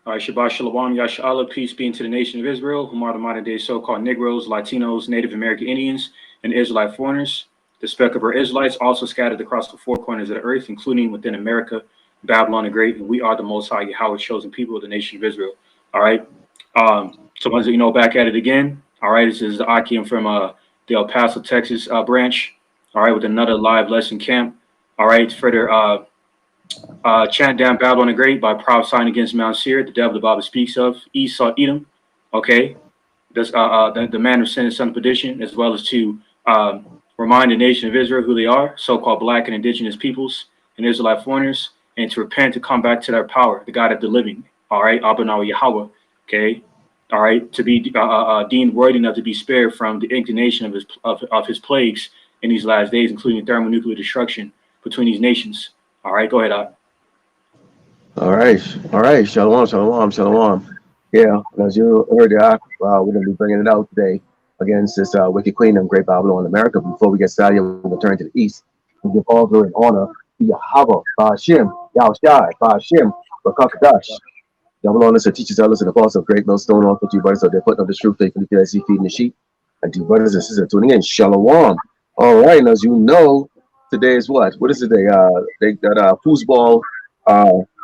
All right, Shabbat Shalom, Yasha peace be unto the nation of Israel, whom are the modern day so called Negroes, Latinos, Native American Indians, and Israelite foreigners. The speck of our Israelites also scattered across the four corners of the earth, including within America, Babylon the Great, and we are the Most High Yahweh chosen people of the nation of Israel. All right. So, once you know, back at it again. All right, this is Akim from the El Paso, Texas branch. All right, with another live lesson camp. All right, further chant down Babylon the Great by prophesying against Mount Seir, the devil the Bible speaks of, Esau, Edom, okay, that's the man of sin and son of perdition, as well as to remind the nation of Israel who they are, so-called black and indigenous peoples and Israelite foreigners, and to repent, to come back to their power, the God of the living, all right, Abanaw Yahweh, okay, all right, to be deemed worthy enough to be spared from the indignation of his plagues in these last days, including thermonuclear destruction between these nations. All right, go ahead, All right, all right. Shalom, shalom, shalom. Yeah, as you heard, we're going to be bringing it out today against this wicked queendom, Great Babylon, America. Before we get started, we're going to turn to the east and give all glory and honor to Yahweh, Ba'ashem, Yahushai, Ba'ashem, Rakakadash. Babylon is the teachers, elders, and apostles of great millstone, all for you brothers out there putting up the truth, faithfully feeding the sheep. And to you brothers and sisters tuning in, shalom. All right, and as you know, today is what? What is it? They got a foosball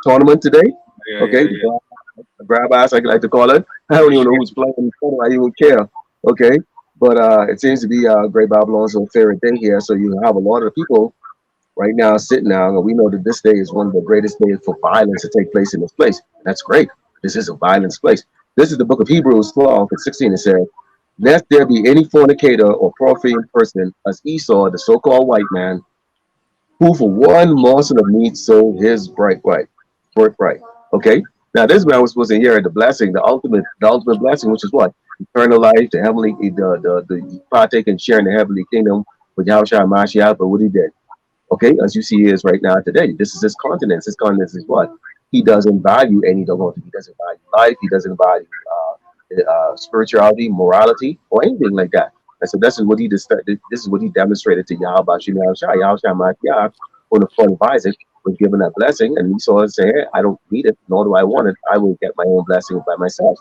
tournament today. Yeah, Okay, yeah, the yeah. grab ass, I like to call it. I don't even know who's playing. I don't even care. Okay, but it seems to be Great Babylon's favorite day here. So you have a lot of people right now sitting down, and we know that this day is one of the greatest days for violence to take place in this place. That's great. This is a violence place. This is the book of Hebrews 12 and 16. It says, "Lest there be any fornicator or profane person, as Esau, the so-called white man, who for one morsel of meat sold his birthright." Okay. Now this man was supposed to inherit the blessing, the ultimate blessing, which is what? Eternal life, the heavenly, the partake and sharing the heavenly kingdom with Yahushua Mashiach. But what he did, okay, as you see he is right now today, this is his continence. His continence is what? He doesn't value any don't. He doesn't value life. He doesn't value spirituality, morality, or anything like that. And so this is what this is what he demonstrated to Yahweh Yahushua Mashiach on the front of Isaac was given that blessing, and Esau and say, "Hey, I don't need it, nor do I want it. I will get my own blessing by myself."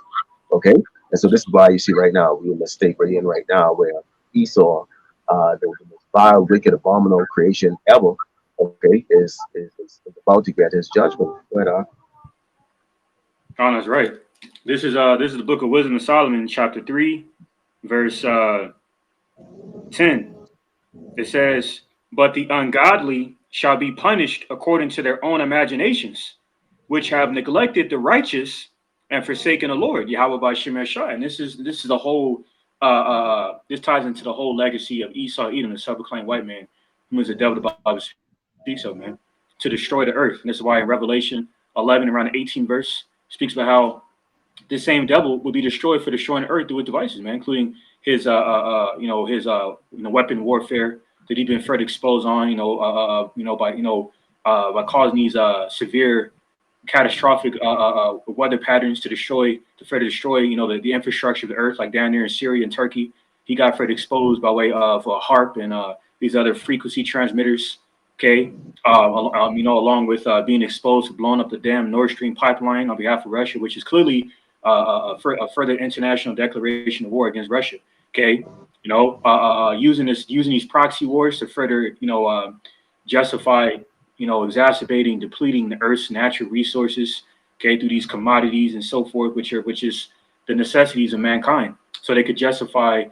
Okay, and so this is why you see right now we're in the state we're in right now, where Esau, the most vile, wicked, abominable creation ever, okay, is about to get his judgment. But Oh, that's right. This is the book of Wisdom of Solomon, chapter 3, verse 10. It says, "But the ungodly shall be punished according to their own imaginations, which have neglected the righteous and forsaken the Lord, Yahweh by Shemer Shai." And this is the whole this ties into the whole legacy of Esau, Edom, the self-proclaimed white man, who is the devil the Bible speaks of, man, to destroy the earth. And this is why in Revelation 11, around the 18th verse, speaks about how this same devil will be destroyed for destroying the earth through his devices, man, including his weapon warfare that he's been further exposed on, by causing these severe catastrophic weather patterns to further destroy, the infrastructure of the earth, like down there in Syria and Turkey. He got further exposed by way of HARP and these other frequency transmitters. Okay, along with being exposed to blowing up the damn Nord Stream pipeline on behalf of Russia, which is clearly a further international declaration of war against Russia. Okay, using these proxy wars to further, justify, exacerbating, depleting the Earth's natural resources. Okay, through these commodities and so forth, which is the necessities of mankind, so they could justify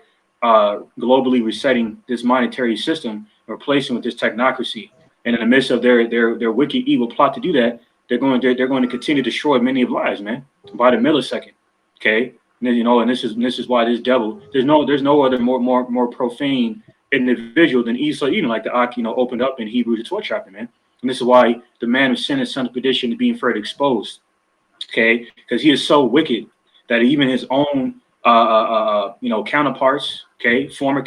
globally resetting this monetary system, replacing with this technocracy. And in the midst of their wicked, evil plot to do that, they're going to continue to destroy many of lives, man, by the millisecond. Okay, and then, and this is why this devil, there's no other more profane individual than Esau, even like the Ak, opened up in Hebrews the 12th chapter, man. And this is why the man of sin and son of perdition is being further exposed. Okay, because he is so wicked that even his own counterparts, okay, former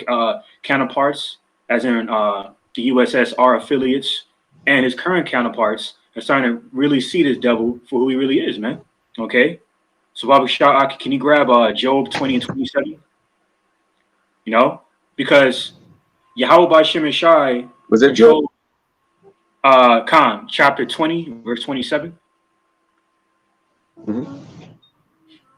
counterparts, as in the USSR affiliates, and his current counterparts are starting to really see this devil for who he really is, man. Okay, so Baba Shah, can you grab Job 20 and 27? Because Yahweh by Shem and Shai, was it Joe? Job Khan, chapter 20, verse 27. Mm-hmm.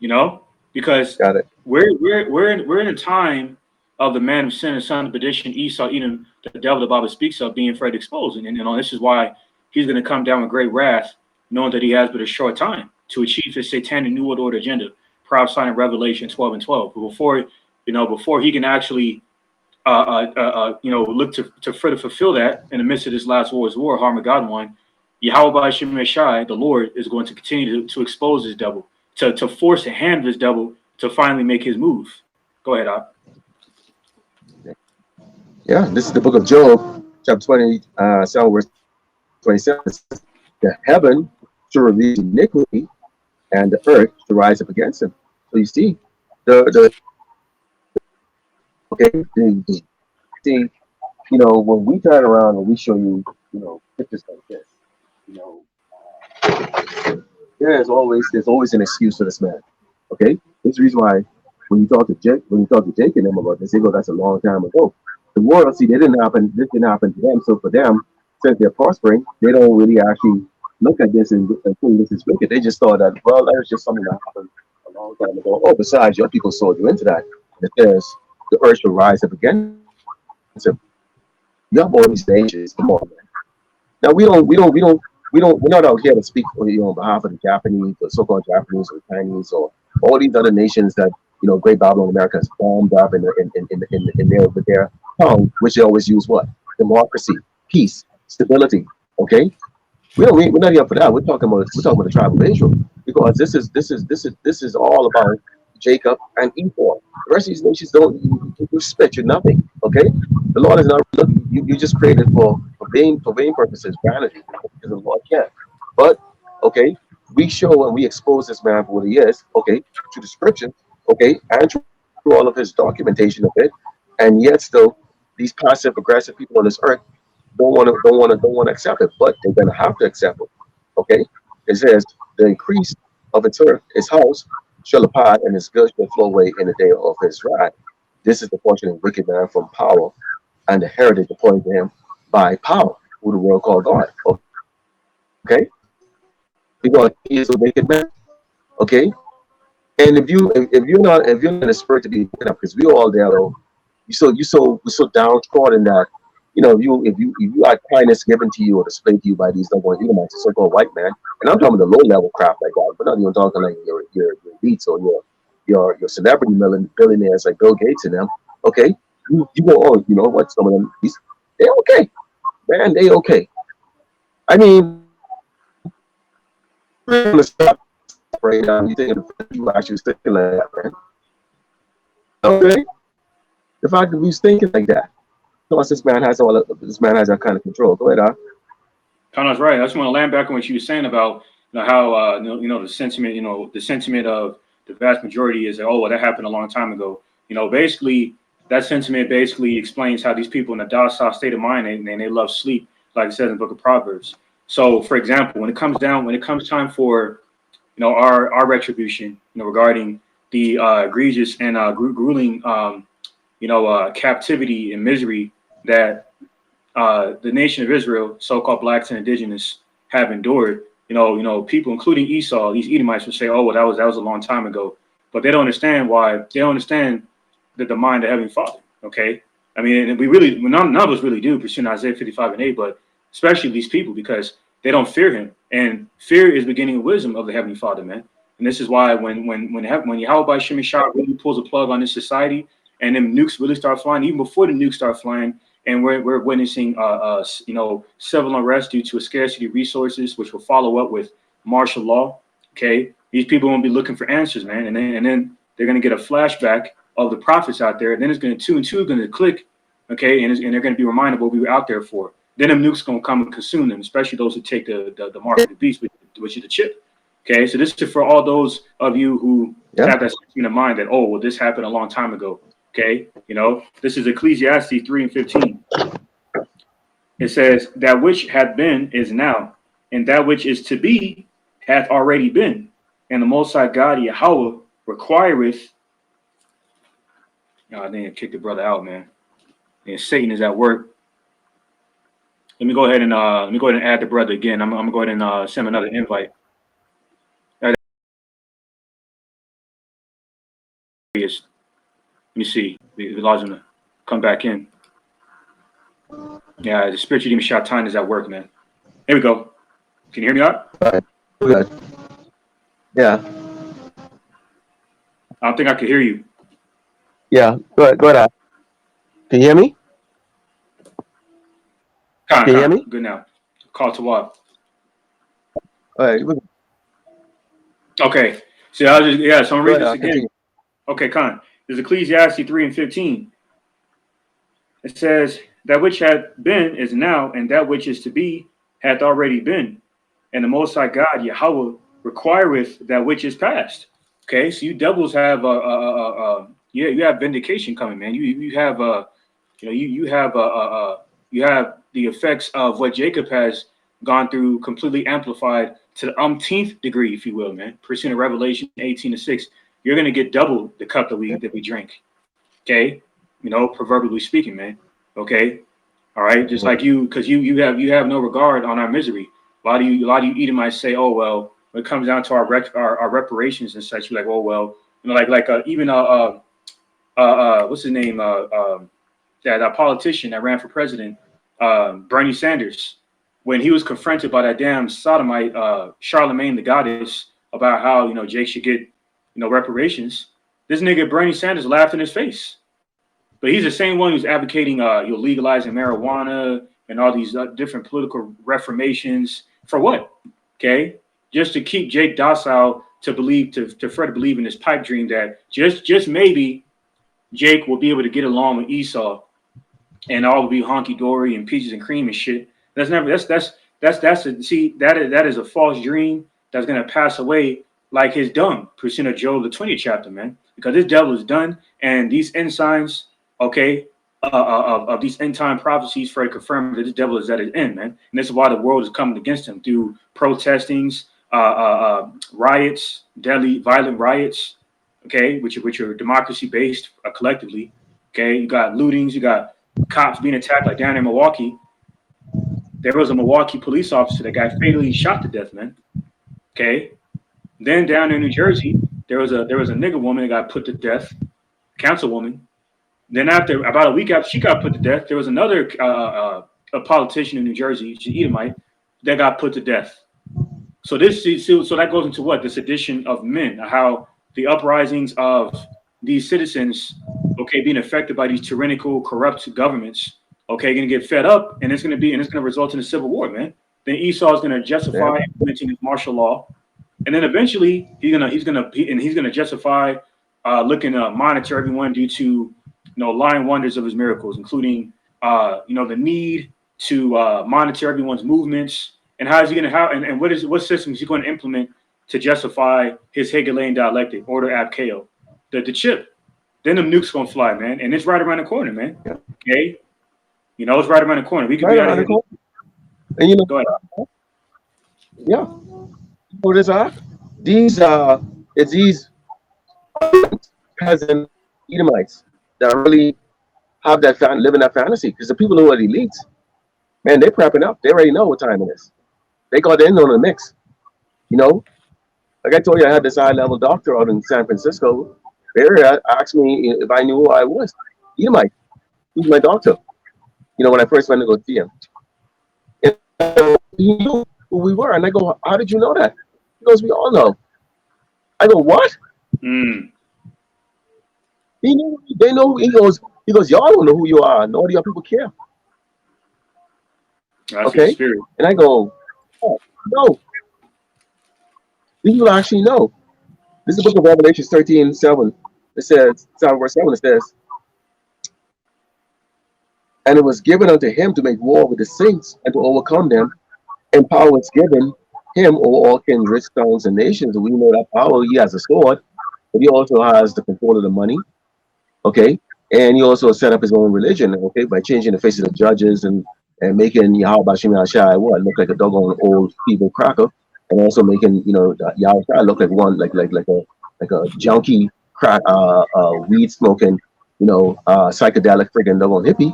you know, because Got it. we're in a time of the man of sin and son of perdition, Esau, Edom, the devil the Bible speaks of, being afraid to expose. And you know, this is why he's going to come down with great wrath, knowing that he has but a short time to achieve his satanic new world order agenda, prophesying in Revelation 12 and 12. But before he can actually look to further fulfill that in the midst of this last war's war, Armageddon one, Yahweh by Shem Shai, the Lord, is going to continue to expose this devil, to force the hand of this devil to finally make his move. Go ahead, Op. Yeah, this is the book of Job, chapter 20, 7 verse 27. It says, the heaven shall reveal iniquity, and the earth shall rise up against him. So you see, the okay, see, when we turn around and we show you, pictures like this, you know, there's always an excuse for this man. Okay, this is the reason why when you talk to Jake and them about this, they go, that's a long time ago. The world, see, this didn't happen to them. So for them, since they're prospering, they don't really actually look at this and think this is wicked. They just thought that, well, that was just something that happened a long time ago. Oh, besides, your people sold you into that. That there's the earth will rise up against him. You have all these nations. Come on, man. Now we're not out here to speak for on behalf of the Japanese, the so-called Japanese or Chinese or all these other nations that Great Babylon America has bombed up with their tongue, which they always use what? Democracy, peace, stability. Okay, we're not here for that. We're talking about the tribe of Israel because this is all about Jacob and Esau. The rest of these nations don't you spit you nothing. Okay, the Lord is not looking. You just created for vain purposes, vanity, because the Lord can. But okay, we show and we expose this man for what he is. Okay, through the scripture. Okay, and through all of his documentation of it, and yet still these passive aggressive people on this earth don't want to accept it, but they're gonna have to accept it. Okay, it says the increase of its earth, its house shall depart, and its goods shall flow away in the day of his wrath. This is the portion of wicked man from power, and the heritage appointed to him by power, who the world called God. Okay, because he is a wicked man. Okay, and if you're not in the spirit to be wicked up, because we all there though, we're so downtrodden that if you had kindness given to you or displayed to you by these double Edomites, a so-called white man, and I'm talking the low level crap like that, but not even talking like your elites or your celebrity billionaires like Bill Gates and them. Okay, you go, oh, you know what? Some of them, they okay, man, they okay. I mean, we're gonna stop right now. You think you actually thinking like that, man? Okay, the fact that we was thinking like that. Plus, this man has that kind of control. Go ahead, Connor's right. I just want to land back on what you were saying about how the sentiment of the vast majority is that, oh, well, that happened a long time ago. Basically that sentiment basically explains how these people in a docile state of mind and they love sleep, like it says in the book of Proverbs. So, for example, when it comes time for our retribution, regarding the egregious and grueling captivity and misery that the nation of Israel, so-called blacks and indigenous, have endured. People, including Esau, these Edomites, would say, "Oh, well, that was a long time ago," but they don't understand why. They don't understand the mind of Heavenly Father. Okay, I mean, and none of us really do, pursuing Isaiah 55 and 8, but especially these people because they don't fear Him, and fear is beginning of wisdom of the Heavenly Father, man. And this is why when Yahweh by Shemi Shah really pulls a plug on this society, and then nukes really start flying, even before the nukes start flying, and we're witnessing civil unrest due to a scarcity of resources, which will follow up with martial law. Okay, these people won't be looking for answers, man, and then they're gonna get a flashback of the prophets out there. And then it's gonna two and two gonna click, okay, and they're gonna be reminded what we were out there for. Then the nukes gonna come and consume them, especially those who take the mark of the beast, which is the chip. Okay, so this is for all those of you who have that sentiment in mind that, oh, well, this happened a long time ago. Okay, this is Ecclesiastes 3 and 15. It says, that which hath been is now, and that which is to be hath already been. And the Most High God, Yahweh, requireth. I didn't kick the brother out, man. And Satan is at work. Let me go ahead and add the brother again. I'm gonna go ahead and send him another invite. is. Let me see. The laws gonna come back in. Yeah, the spiritual demon Shaitan is at work, man. Here we go. Can you hear me out? Good. Yeah. I don't think I can hear you. Yeah. Go ahead. Can you hear me? Can you hear me? Good now. Call to what? All right. Okay. So I was just, so I'm gonna read this again. Continue. Okay, Khan. There's Ecclesiastes 3:15. It says, that which had been is now, and that which is to be hath already been. And the Most High God, Yahweh, requireth that which is past. Okay, so you devils have you have vindication coming, man. You have you have the effects of what Jacob has gone through, completely amplified to the umpteenth degree, if you will, man. Pursuant to Revelation 18:6, you're gonna get double the cup that we drink. Okay, proverbially speaking, man. Okay, all right, just like you, because you have no regard on our misery. A lot of you Edomites say, oh well, when it comes down to our reparations and such, you're like, oh well, even what's his name, that politician that ran for president, Bernie Sanders, when he was confronted by that damn sodomite Charlemagne the goddess about how Jake should get reparations, this nigga Bernie Sanders laughed in his face. But he's the same one who's advocating legalizing marijuana and all these different political reformations for what? Okay, just to keep Jake docile, to further believe in this pipe dream that just maybe Jake will be able to get along with Esau, and all will be honky dory and peaches and cream and shit. That is a false dream that's gonna pass away like his dung. Percent of Job the 20th chapter, man, because this devil is done, and these end signs, okay, of these end time prophecies for to confirm that this devil is at his end, man. And this is why the world is coming against him through protestings, riots, deadly, violent riots, okay, which are democracy based collectively. Okay, you got lootings, you got cops being attacked, like down in Milwaukee. There was a Milwaukee police officer that got fatally shot to death, man. Okay, then down in New Jersey, there was a nigger woman that got put to death, councilwoman. Then about a week after she got put to death, there was another a politician in New Jersey, she's Edomite, that got put to death. So that goes into what? The sedition of men, how the uprisings of these citizens, okay, being affected by these tyrannical, corrupt governments, okay, going to get fed up, and it's going to result in a civil war, man. Then Esau is going to justify implementing his martial law, and then eventually he's gonna justify looking to monitor everyone due to lying wonders of his miracles, including the need to monitor everyone's movements, and how is he and what system is he going to implement to justify his Hegelian dialectic, order ab chaos, the chip. Then the nuke's gonna fly, man, and it's right around the corner, man. Okay, it's right around the corner. We could be out of here. And go ahead. Yeah. What is that? It's these peasant Edomites that really have live in that fantasy, because the people who are elites, man, they're prepping up. They already know what time it is. They got in on the mix. Like I told you, I had this high-level doctor out in San Francisco. They asked me if I knew who I was. Edomite. He's my doctor. When I first went to go see him. And he knew who we were. And I go, how did you know that? He goes, we all know. I go, what? Mm. They know. He goes, y'all don't know who you are. Nor do y'all people care. That's okay. Spirit. And I go, oh, no. These people actually know. This is the book of Revelation 13:7. It says, 7 verse 7, it says, and it was given unto him to make war with the saints and to overcome them, and power is given him over all kindreds, tongues, and nations. And we know that power, he has a sword, but he also has the control of the money. Okay. And he also set up his own religion, okay, by changing the faces of judges and making Yahweh Bashim Yahshai look like a doggone old feeble cracker, and also making Yahweh look like one like a junkie crack weed smoking psychedelic friggin' doggone hippie.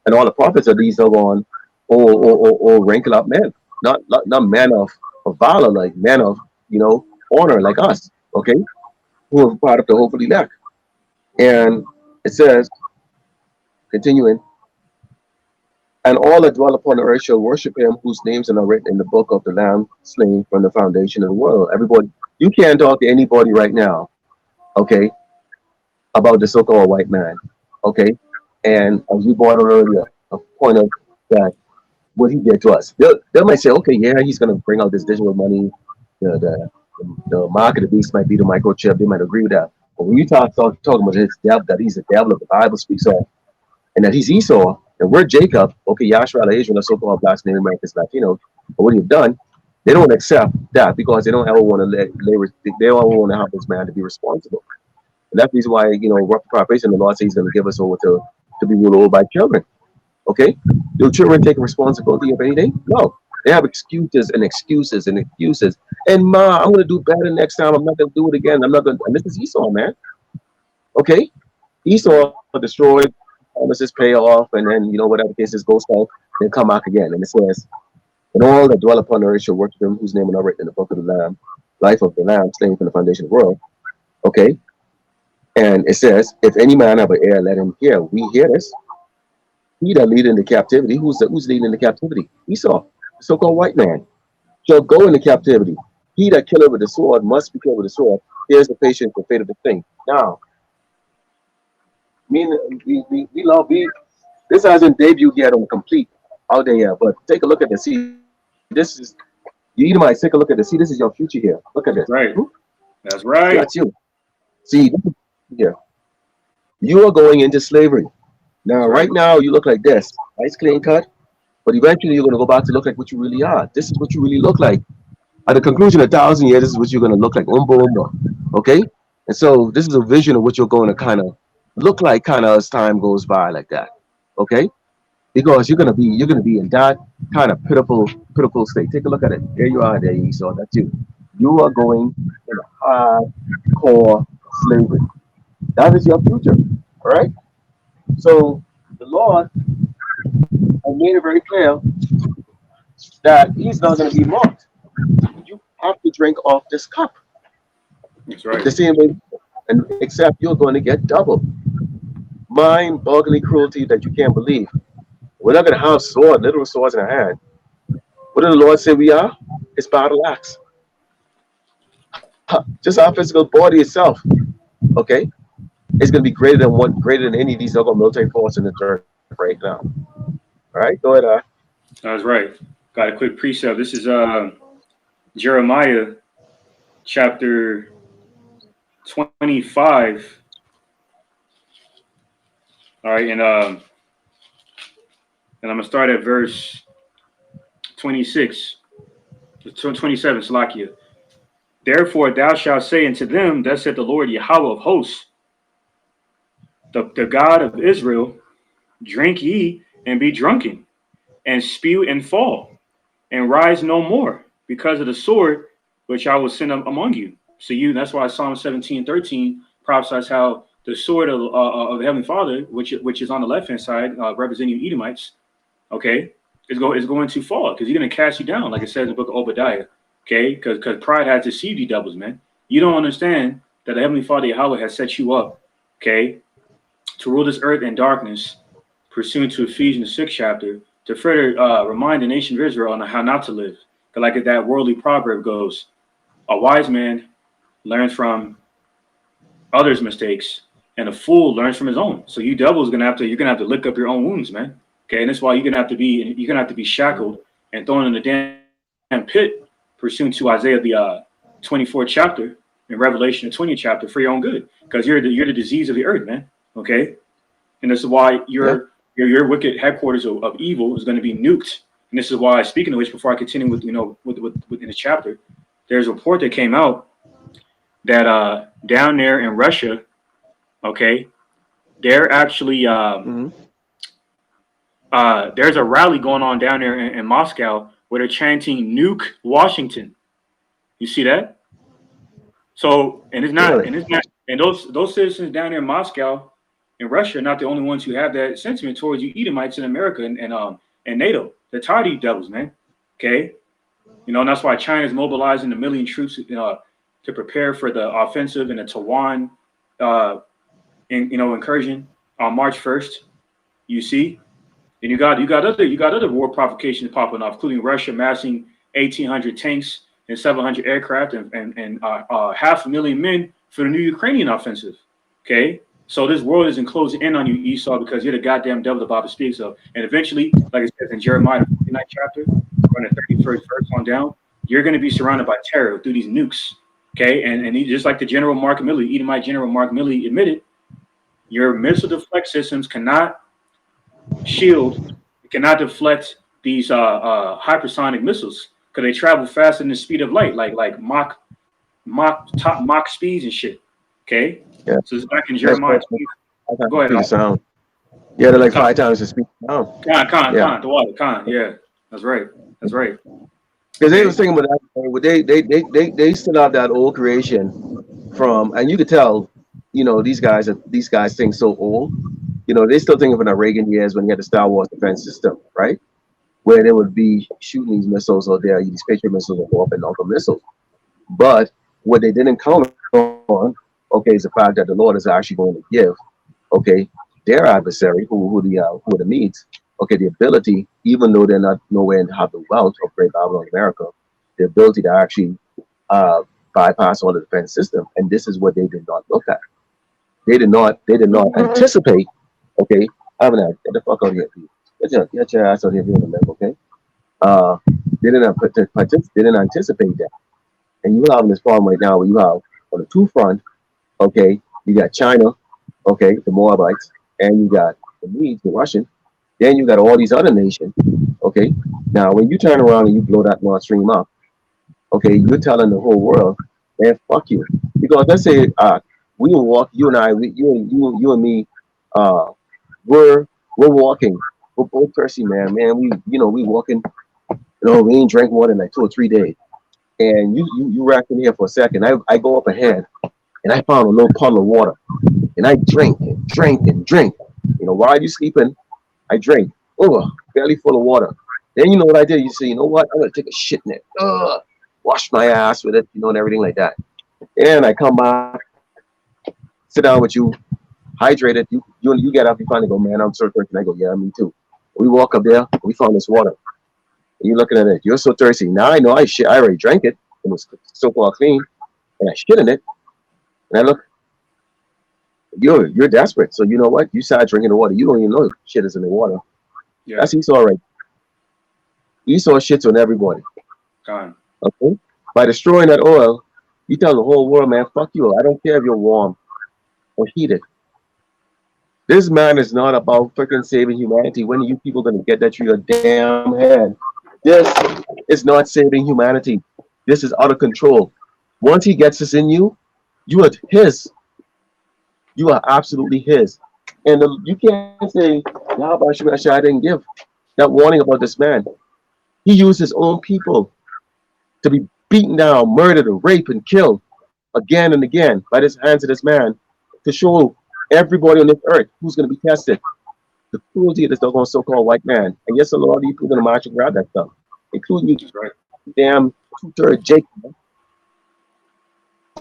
And all the prophets are these doggone old wrinkled up men, not men of valor, like men of honor like us, okay, who are part of the hopeful elect. And it says, continuing, and all that dwell upon the earth shall worship him whose names are not written in the book of the Lamb slain from the foundation of the world. Everybody, you can't talk to anybody right now, okay, about the so-called white man, okay? And as you brought out earlier, a point of that what he did to us. They might say, okay, yeah, he's going to bring out this digital money. The mark of the beast might be the microchip. They might agree with that. But when you talking about his devil, that he's the devil of the Bible speaks of, and that he's Esau, and we're Jacob, okay, Yahshua, Israel, the so-called blacks, Native Americans, Latinos, but what you've done, they don't accept that because they don't ever want to they don't want to have this man to be responsible. And that's the reason why, rough preparation, the Lord says he's going to give us over to be ruled over by children. Okay? Do children take responsibility of anything? No. They have excuses and excuses and excuses. And ma, I'm gonna do better next time. I'm not gonna do it again. I'm not gonna, and this is Esau, man. Okay? Esau destroyed, promises pay off, and then whatever cases goes south, then come back again. And it says, and all that dwell upon the earth shall worship him whose name are not written in the book of the Lamb, life of the Lamb, slain from the foundation of the world. Okay? And it says, if any man have an ear, let him hear. We hear this. He that lead into captivity, who's leading into captivity? Esau, the so-called white man, shall go into captivity. He that killeth with the sword must be killed with the sword. Here's the patience and fate of the thing. Now, we love this hasn't debuted yet on complete out there yet, but take a look at this. See, this is you Edomites, take a look at this. See, this is your future here. Look at this. Right. That's right. That's you. See, here. You are going into slavery. Now, right now, you look like this. Nice clean cut. But eventually, you're going to go back to look like what you really are. This is what you really look like. At the conclusion of 1,000 years, this is what you're going to look like. Okay? And so, this is a vision of what you're going to kind of look like kind of as time goes by like that. Okay? Because you're going to be in that kind of pitiful state. Take a look at it. There you are, there, Esau. That's you. You are going in a hardcore slavery. That is your future. All right? So the Lord has made it very clear that he's not going to be mocked. You have to drink off this cup. That's right. The same way, and except you're going to get double. Mind-boggling cruelty that you can't believe. We're not going to have literal swords in our hand. What did the Lord say we are? It's battle axe. Just our physical body itself. Okay? It's going to be greater than any of these other military forces in the earth right now. All right, go ahead. That's right. Got a quick precept. This is Jeremiah chapter 25. All right, and I'm gonna start at verse 26, 27. Salakia. Therefore, thou shalt say unto them, thus said the Lord Yahweh of hosts, the God of Israel, drink ye and be drunken, and spew and fall, and rise no more, because of the sword which I will send among you. So that's why Psalm 17:13 prophesies how the sword of the Heavenly Father, which is on the left hand side, representing you Edomites, okay, is going to fall because he's going to cast you down, like it says in the book of Obadiah, okay, because pride has deceived you, devils, man. You don't understand that the Heavenly Father Yahweh has set you up, okay, to rule this earth in darkness, pursuant to Ephesians 6 chapter, to further remind the nation of Israel on how not to live. Because like that worldly proverb goes, a wise man learns from others' mistakes, and a fool learns from his own. So you devils you're gonna have to lick up your own wounds, man. Okay, and that's why you're gonna have to be shackled and thrown in the damn pit, pursuant to Isaiah the 24th chapter and Revelation the 20th chapter for your own good, because you're the disease of the earth, man. Okay, and this is why your wicked headquarters of evil is going to be nuked. And this is why, speaking of which, before I continue with within the chapter, there's a report that came out that down there in Russia, okay, they're actually there's a rally going on down there in Moscow where they're chanting "Nuke Washington." You see that? So, and those citizens down there in Moscow and Russia are not the only ones who have that sentiment towards you Edomites in America and NATO. They're tired of you devils, man. Okay, and that's why China's mobilizing 1 million troops to prepare for the offensive in the Taiwan incursion on March 1st. You see, and you got other war provocations popping off, including Russia massing 1,800 tanks and 700 aircraft and 500,000 men for the new Ukrainian offensive. Okay, so this world isn't closing in on you, Esau, because you're the goddamn devil the Bible speaks of. And eventually, like it says in Jeremiah the 49th chapter, from the 31st verse on down, you're going to be surrounded by terror through these nukes. Okay, and just like the General Mark Milley, Edomite General Mark Milley admitted, your missile deflect systems cannot shield, cannot deflect these hypersonic missiles because they travel faster than the speed of light, like Mach speeds and shit. Okay, Yeah. so it's back in Jeremiah. Go ahead. Sound. Yeah, they're like 5 times the speed of sound. Con, the water, con. Yeah, that's right. That's right. Because they was thinking about that. They still have that old creation from, and you could tell, these guys think so old. They still thinking from the Reagan years when you had the Star Wars defense system, right? Where they would be shooting these missiles or these Patriot missiles or up and Uncle missiles. But what they didn't count on, okay, is the fact that the Lord is actually going to give, okay, their adversary, who the Medes, okay, the ability, even though they're not nowhere and have the wealth of Great Babylon America, the ability to actually bypass all the defense system. And this is what they did not look at. They did not anticipate, okay, I'm gonna get the fuck out of here, people. Get your ass out here doing the limb, okay? They didn't anticipate that. And you're having this problem right now where you have on the two front, okay, you got China, okay, the Moabites, and you got the Medes, the Russian. Then you got all these other nations, okay? Now, when you turn around and you blow that Nord Stream up, okay, you're telling the whole world, man, fuck you. Because let's say we will walk, you and I, you and me, we're walking. We're both thirsty, man. We walking, we ain't drank more than like 2 or 3 days. And you racked in here for a second. I go up ahead and I found a little puddle of water. And I drink and drink and drink. While you sleeping, I drink. Oh, belly full of water. Then you know what I did? You say, you know what? I'm gonna take a shit in it. Wash my ass with it, and everything like that. And I come back, sit down with you, hydrated. You get up, you finally go, man, I'm so thirsty. And I go, yeah, me too. We walk up there, we found this water. And you're looking at it, you're so thirsty. Now I know I already drank it. It was so far clean, and I shit in it. And I look, you're desperate. So you know what? You start drinking the water. You don't even know shit is in the water. Yeah. That's Esau, right? Esau shits on everybody. Okay? By destroying that oil, you tell the whole world, man, fuck you. I don't care if you're warm or heated. This man is not about freaking saving humanity. When are you people going to get that through your damn head? This is not saving humanity. This is out of control. Once he gets this in you, you are his. You are absolutely his. And you can't say, I didn't give that warning about this man. He used his own people to be beaten down, murdered, raped, and killed again and again by the hands of this man to show everybody on this earth who's going to be tested the cruelty of this so-called white man. And yes, a lot of you people are going to march and grab that stuff, including you, right? Damn 2/3 Jacob,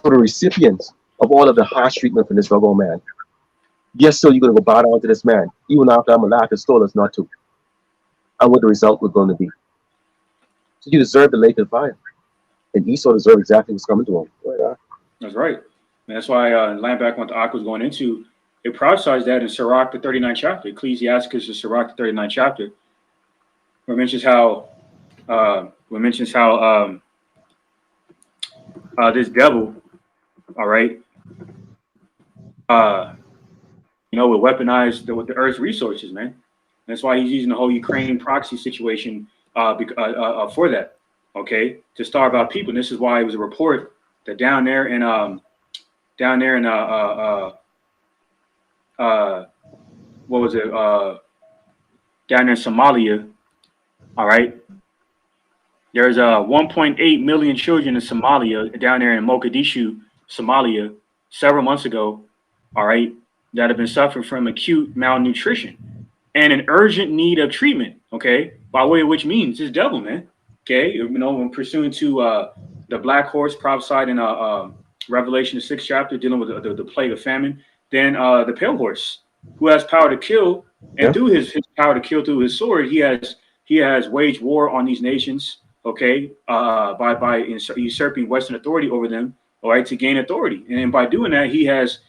for the recipients of all of the harsh treatment from this doggone man. Yes, so you're going to go bow down to this man, even after I'm allowed to stole us not to. And what the result was going to be. So you deserve the lake of fire. And Esau deserved exactly what's coming to him. Right, that's right. And that's why land back what the Ak was going into, it prophesies that in Sirach, the 39th chapter, Ecclesiasticus, the Sirach, the 39th chapter, where it mentions how this devil, all right, will weaponize with the earth's resources, man. That's why he's using the whole Ukraine proxy situation for that, okay, to starve out people. And this is why it was a report that down there in what was it? Down there in Somalia, all right. There's 1.8 million children in Somalia, down there in Mogadishu, Somalia, several months ago, all right, that have been suffering from acute malnutrition and an urgent need of treatment, okay, by way of which means this devil, man, okay, when pursuant to the black horse prophesied in Revelation, the 6th chapter, dealing with the plague of famine, than the pale horse, who has power to kill, and through his power to kill through his sword, he has waged war on these nations, okay, by usurping Western authority over them, all right, to gain authority, and by doing that, he has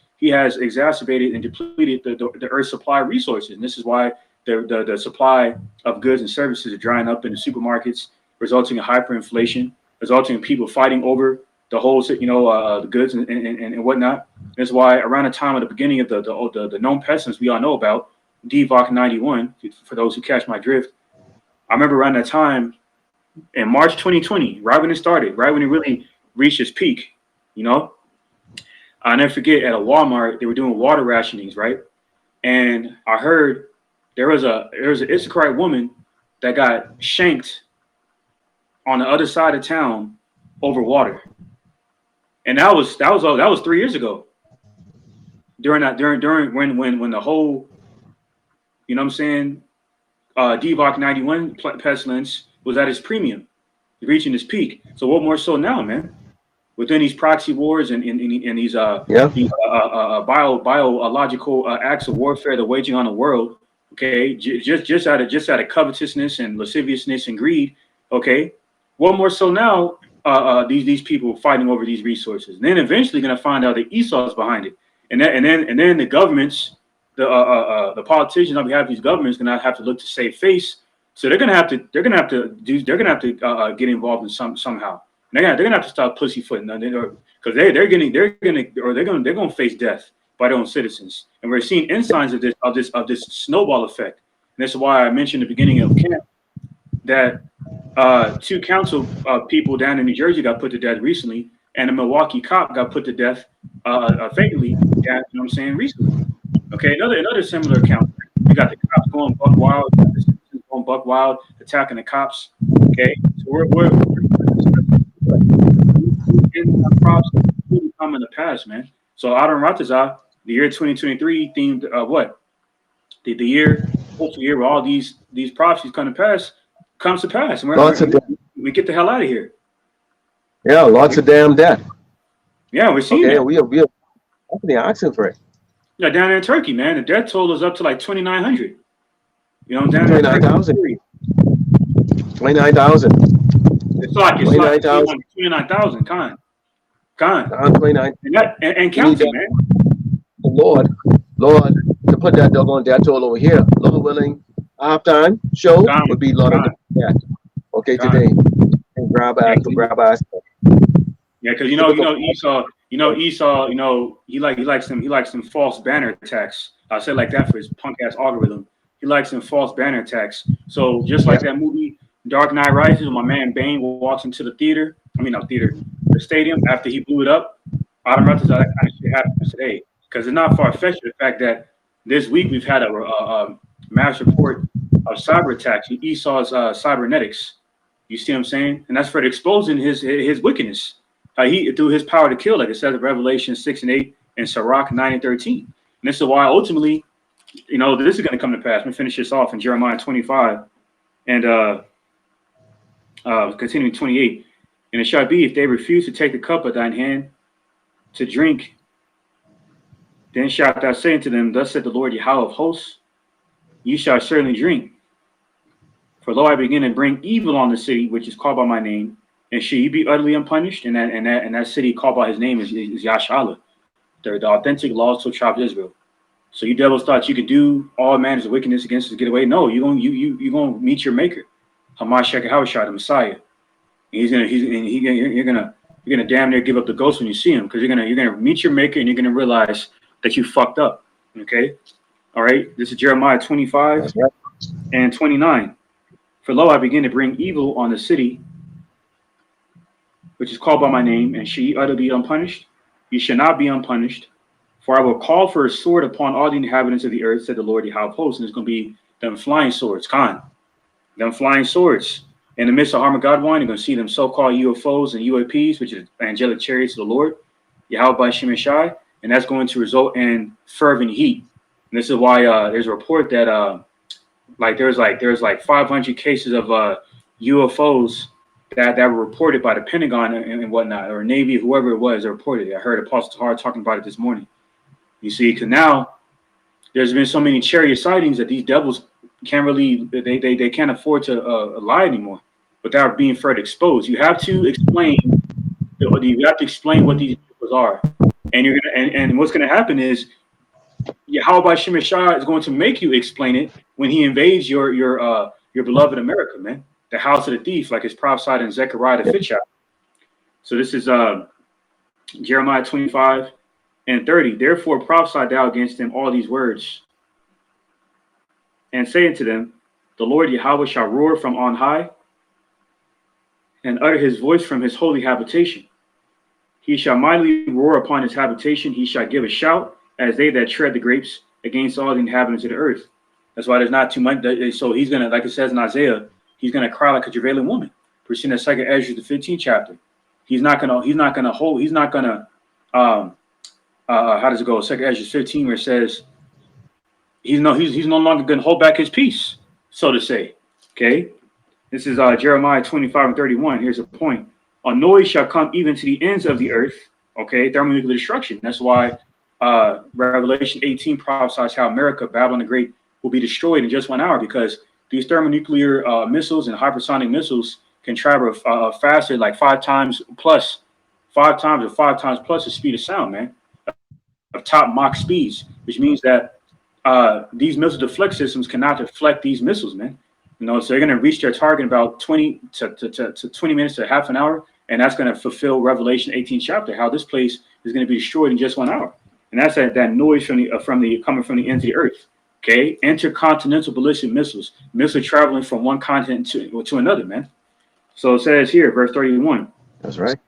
exacerbated and depleted the Earth's supply of resources, and this is why the supply of goods and services are drying up in the supermarkets, resulting in hyperinflation, resulting in people fighting over the whole, the goods and whatnot. That's why around the time of the beginning of the known pestilence we all know about, DVOC 91, for those who catch my drift, I remember around that time in March 2020, right when it started, right when it really reached its peak, I'll never forget at a Walmart, they were doing water rationings, right? And I heard there was an Issacharite woman that got shanked on the other side of town over water. And that was 3 years ago. During when the whole, DVOC 91 pestilence was at its premium, reaching its peak. So what more so now, man? Within these proxy wars and these biological acts of warfare they're waging on the world, okay, just out of covetousness and lasciviousness and greed, okay. What more so now? These people fighting over these resources, and then eventually going to find out that Esau is behind it, and then the governments, the politicians on behalf of these governments, going to have to look to save face. So they're going to have to get involved in somehow. They're gonna have to stop pussyfooting, because they're gonna face death by their own citizens, and we're seeing signs of this snowball effect. And that's why I mentioned at the beginning of camp that 2 council people down in New Jersey got put to death recently, and a Milwaukee cop got put to death fatally, recently. Okay, another similar account. We got the cops going buck wild, the citizens going buck wild, attacking the cops. Okay, so we're props come in the past, man. So Adam Ratazah, the year 2023 themed what? The year, hopefully year where all these prophecies come to pass, comes to pass, and we get the hell out of here. Yeah, lots of damn death. Yeah, we're seeing it. We are definitely asking for it. Yeah, down there in Turkey, man, the death toll is up to like 2,900. Down there 29,000. 29,000. It's like 29,000. Con. 29. And counting, man. Lord, to put that doggone death toll over here. Lord willing, halftime show would be Lord of that. Okay, today. And grab ass. Yeah, because Esau, he likes some false banner attacks. I said like that for his punk ass algorithm. He likes some false banner attacks. So just like that movie Dark Knight Rises, when my man Bane walks into the the stadium after he blew it up. I don't know if that kind of shit happens today, because it's not far fetched the fact that this week we've had a mass report of cyber attacks, Esau's cybernetics. You see what I'm saying? And that's for exposing his wickedness. He through his power to kill, like it says in Revelation 6 and 8 and Sirach 9 and 13. And this is why ultimately, this is going to come to pass. I'm going to finish this off in Jeremiah 25 and continuing 28. And it shall be, if they refuse to take the cup of thine hand to drink, then shalt thou say unto them, thus said the Lord Yahweh of hosts, ye shall certainly drink. For lo, I begin to bring evil on the city, which is called by my name, and shall ye be utterly unpunished? And that city called by his name is Yashala, the authentic lost tribe of Israel. So you devils thought you could do all manners of wickedness against us to get away. No, you're gonna meet your maker, Hamashiach Yahushua, the Messiah. And you're gonna damn near give up the ghost when you see him, because you're gonna meet your maker and you're gonna realize that you fucked up. Okay, all right. This is Jeremiah 25 and 29. For lo, I begin to bring evil on the city, which is called by my name, and shall ye utterly be unpunished? You shall not be unpunished, for I will call for a sword upon all the inhabitants of the earth, said the Lord Yahweh of hosts, and it's gonna be them flying swords, them flying swords. In the midst of Armageddon, you're going to see them so-called UFOs and UAPs, which is angelic chariots of the Lord, Yahweh by Shemeshai, and that's going to result in fervent heat. And this is why there's a report that there's 500 cases of UFOs that were reported by the Pentagon and whatnot, or Navy, whoever it was, that reported it. I heard Apostle Tahar talking about it this morning. You see, because now there's been so many chariot sightings that these devils can't really they can't afford to lie anymore without being further exposed. You have to explain. You have to explain what these devils are, and you're gonna and what's gonna happen is Yahweh Shem Shah is going to make you explain it when he invades your beloved America, man, the house of the thief, like it's prophesied in Zechariah the 5th chapter. So this is Jeremiah 25:30. Therefore prophesy thou against them all these words, and say unto them, the Lord Yahweh shall roar from on high, and utter his voice from his holy habitation. He shall mightily roar upon his habitation. He shall give a shout as they that tread the grapes against all the inhabitants of the earth. That's why there's not too much. So he's gonna, like it says in Isaiah, he's gonna cry like a travailing woman. We're seeing that second Ezra, the 15th chapter. He's not gonna how does it go? Second Ezra 15, where it says he's no longer gonna hold back his peace, so to say. Okay. This is Jeremiah 25:31. Here's a point. A noise shall come even to the ends of the earth. Okay, thermonuclear destruction. That's why Revelation 18 prophesies how America, Babylon the Great, will be destroyed in just 1 hour, because these thermonuclear missiles and hypersonic missiles can travel faster, like 5 times plus the speed of sound, man, of top Mach speeds, which means that these missile deflect systems cannot deflect these missiles, man. You know, so they're going to reach their target in about 20 to 20 minutes to half an hour, and that's going to fulfill Revelation 18 chapter, how this place is going to be destroyed in just 1 hour. And that's that noise from the coming from the ends of the earth. Okay, intercontinental ballistic missiles traveling from one continent to another, man. So it says here, verse 31. That's right.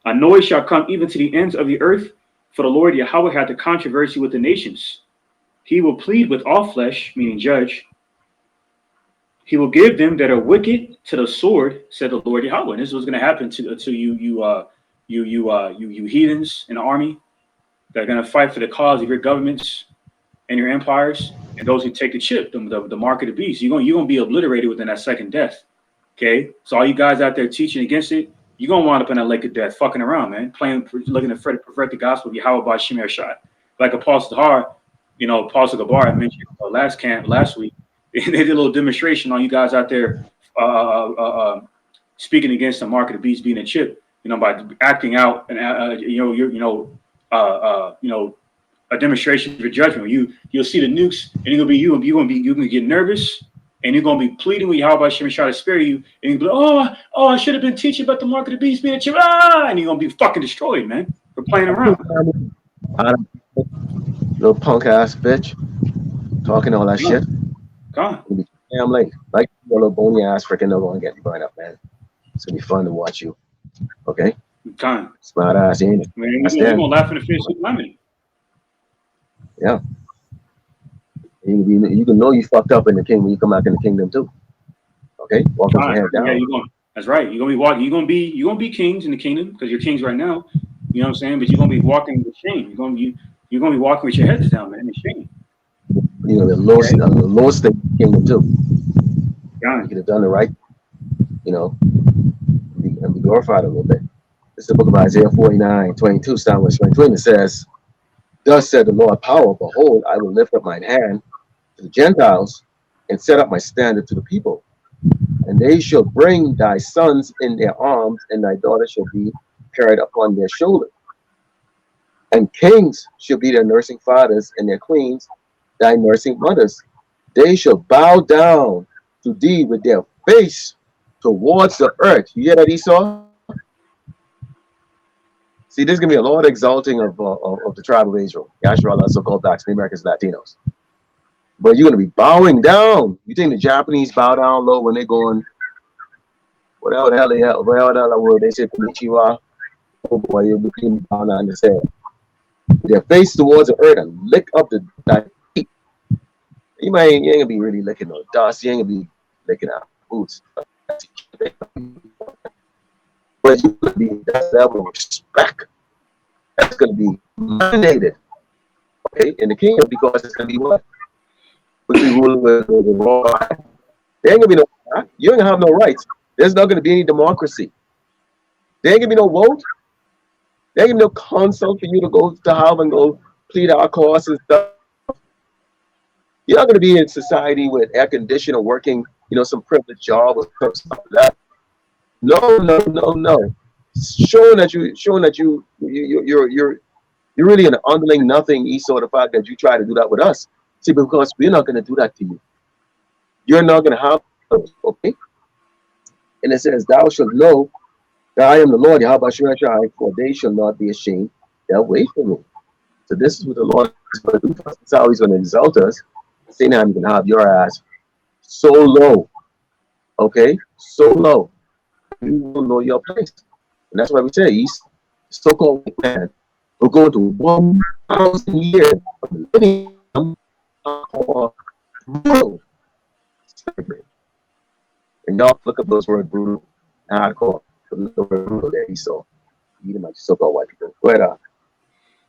A noise shall come even to the ends of the earth, for the Lord Yahweh hath a controversy with the nations. He will plead with all flesh, meaning judge. He will give them that are wicked to the sword, said the Lord Yahweh. And this is what's going to happen to you heathens in the army that are going to fight for the cause of your governments and your empires, and those who take the chip, the mark of the beast. You're going to be obliterated within that second death. Okay, so all you guys out there teaching against it, you're going to wind up in that lake of death, fucking around, man, looking to pervert the gospel of Yahweh by Shemer Shai. Like Apostle Tahar, Apostle Gabar, I mentioned last week. They did a little demonstration on you guys out there speaking against the mark of the beast being a chip, by acting out and a demonstration of judgment. You'll see the nukes, and you're gonna get nervous, and you're gonna be pleading with Yahweh Shem try to spare you, and you'll be like, oh, I should have been teaching about the mark of the beast being a chip, and you're gonna be fucking destroyed, man, for playing around. Little punk ass bitch, talking all that shit. God. Damn late. Like your little bony ass freaking no gonna get burned up, man. It's gonna be fun to watch you. Okay? God. Smart ass, ain't it? Man, you're gonna laugh in the face with lemon. Yeah. You can know you fucked up in the kingdom when you come back in the kingdom too. Okay? Walk with your head down. Yeah, that's right. You're gonna be kings in the kingdom, because you're kings right now. You know what I'm saying? But you're gonna be walking with shame. You're gonna be walking with your heads down, man, in shame. The lowest state kingdom too. God. You could have done it right, and be glorified a little bit. This is the book of Isaiah 49:22, starting with 22. It says, "Thus said the Lord power, behold, I will lift up mine hand to the Gentiles and set up my standard to the people. And they shall bring thy sons in their arms, and thy daughters shall be carried upon their shoulder. And kings shall be their nursing fathers, and their queens thy nursing mothers. They shall bow down to thee with their face towards the earth." You hear that, Esau? See, there's gonna be a lot of exalting of the tribe of Israel, Yasharallah, so-called blacks, the Americans, Latinos. But you're gonna be bowing down. You think the Japanese bow down low when they're going, whatever the hell they say, Konnichiwa? Oh boy, you'll be bowing down the sand. Their face towards the earth and lick up thy feet. You ain't gonna be really licking no dust. You ain't gonna be licking out boots. But you're gonna be that level of respect. That's gonna be mandated, okay, in the kingdom, because it's gonna be what? We'll be ruling with the raw. There ain't gonna be no. You ain't gonna have no rights. There's not gonna be any democracy. There ain't gonna be no vote. There ain't gonna be no consult for you to go to have and go complete our course and stuff. You're not going to be in society with air conditioner working, some privileged job or something like that. No, no, no, no. Showing that you're really an underling nothing, Esau, the fact that you try to do that with us. See, because we're not going to do that to you. You're not going to have those, okay? And it says, thou shalt know that I am the Lord, Yahweh Shai, for they shall not be ashamed that wait for me. So this is what the Lord is going to do for us. That's how he's going to exalt us. Same time you can have your ass so low, okay? So low. You will know your place. And that's why we say he's so-called man. We're going to 1,000 years of living for brutal slavery. And y'all look up those words brutal and hardcore. The word brutal there he saw. You might so-called white people. Go ahead.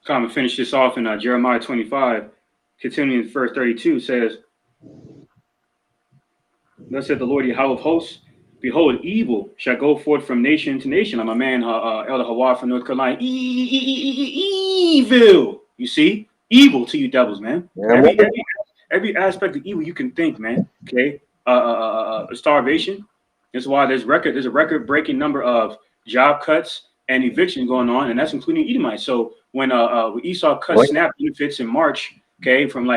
Come and finish this off in Jeremiah 25, continuing verse 32 says, thus said the Lord Yahweh of hosts, behold, evil shall go forth from nation to nation. I'm a man, Elder Hawa from North Carolina. Evil. You see? Evil to you devils, man. Yeah, Every aspect of evil you can think, man. Okay? Starvation. That's why there's a record-breaking number of job cuts and eviction going on, and that's including Edomites. So when Esau cut SNAP benefits in March, okay, from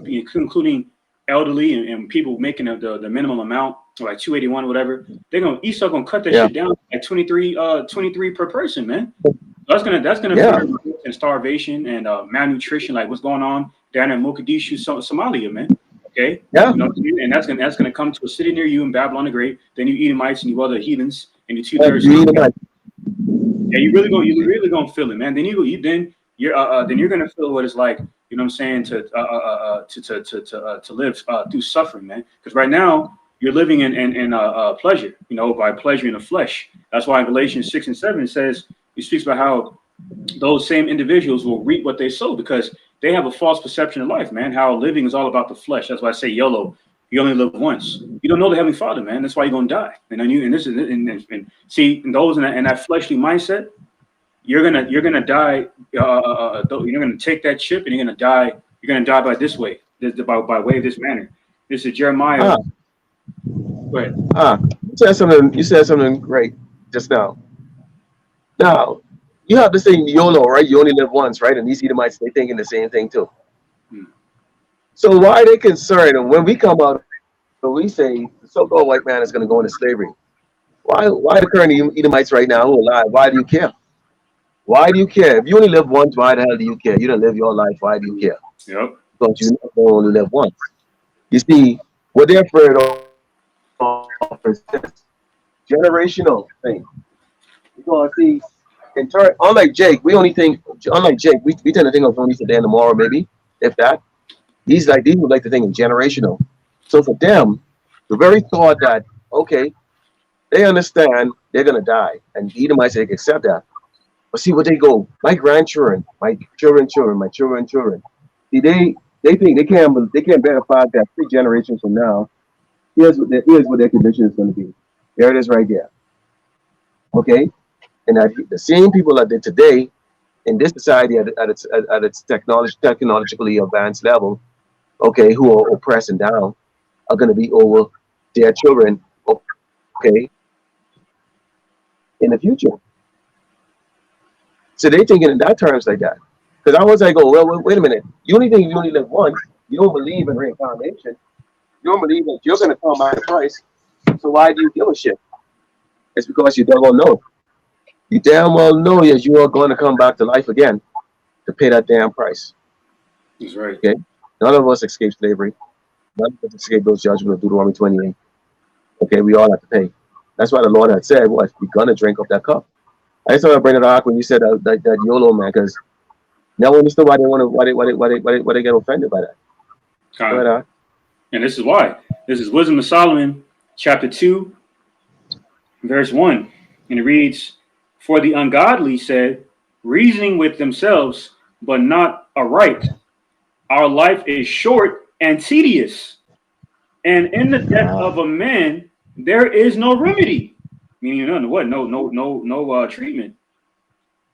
including elderly and people making the minimum amount, like 281 or whatever, Esau gonna cut that shit down at 23 per person, man. That's gonna put in starvation and malnutrition, like what's going on down in Mogadishu, Somalia, man. Okay, and that's gonna come to a city near you in Babylon the Great. Then you Edomites and you other heathens and you 2/3. Yeah, you're really gonna feel it, man. Then you're gonna feel what it's like. You know what I'm saying, to live through suffering, man. Because right now you're living in pleasure, by pleasure in the flesh. That's why in Galatians 6 and 7 it speaks about how those same individuals will reap what they sow because they have a false perception of life, man. How living is all about the flesh. That's why I say YOLO. You only live once. You don't know the Heavenly Father, man. That's why you're gonna die. And those in that fleshly mindset, you're gonna die. You're gonna take that chip and you're gonna die. You're gonna die by this way, by way of this manner. This is Jeremiah. Go ahead. You said something great just now. Now you have this thing YOLO, right? You only live once, right? And these Edomites, they thinking the same thing too. So why are they concerned? And when we come out, when we say the so-called white man is going to go into slavery, why the current Edomites right now who are alive? Why do you care? Why do you care? If you only live once, why the hell do you care? You don't live your life. Why do you care? Yep. Because you only live once. You see, what they're afraid of is this generational thing. Because see, unlike Jake, we tend to think of only today and tomorrow, maybe, if that. These would like to think in generational. So for them, the very thought that, okay, they understand they're gonna die, and the Edomites say they accept that. But see what they go, my grandchildren, my children, my children. See, they think they can't bear the fact that 3 generations from now, here's what their condition is gonna be. There it is right there. Okay? And the same people that did today in this society at its technologically advanced level, okay, who are oppressed and down, are going to be over their children, okay, in the future. So they thinking in that terms like that. Because I was like, oh, well, wait a minute. You only think you only live once. You don't believe in reincarnation. You don't believe that you're going to come back to Christ. So why do you give a shit? It's because you damn well know. You damn well know that you are going to come back to life again to pay that damn price. That's right. Okay. None of us escape slavery. None of us escape those judgments of Deuteronomy 28. Okay, we all have to pay. That's why the Lord had said, "What we're gonna drink of that cup." I just want to bring it up when you said that YOLO, man, because no one understood why they get offended by that. And this is why. This is Wisdom of Solomon, chapter 2, verse 1, and it reads, "For the ungodly said, reasoning with themselves, but not aright. Our life is short and tedious, and in the death of a man there is no remedy." Meaning no treatment.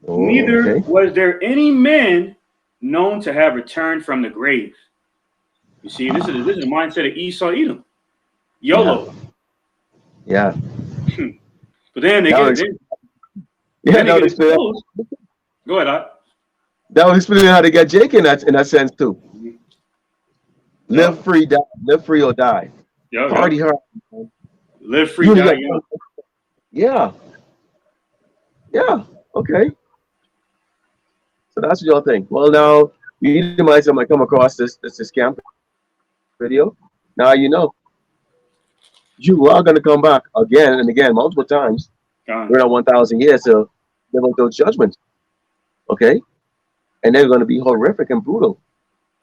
Neither was there any man known to have returned from the grave. You see, this is the mindset of Esau Edom. Yeah. YOLO. Yeah. But then they That get would, then, yeah, then they that would get explain. exposed. Go ahead, Doc. That would explain how they get Jake in that sense too. Live Yup. free, die. Live free or die. Yup. Hardy Yup. hard. Live You free, only die got. young. Yeah. Yeah. Okay. So that's what y'all think. Well, now you might come across this scam video. Now you know you are going to come back again and again, multiple times. Gone. We're not 1,000 years to live with those judgments. Okay, and they're going to be horrific and brutal.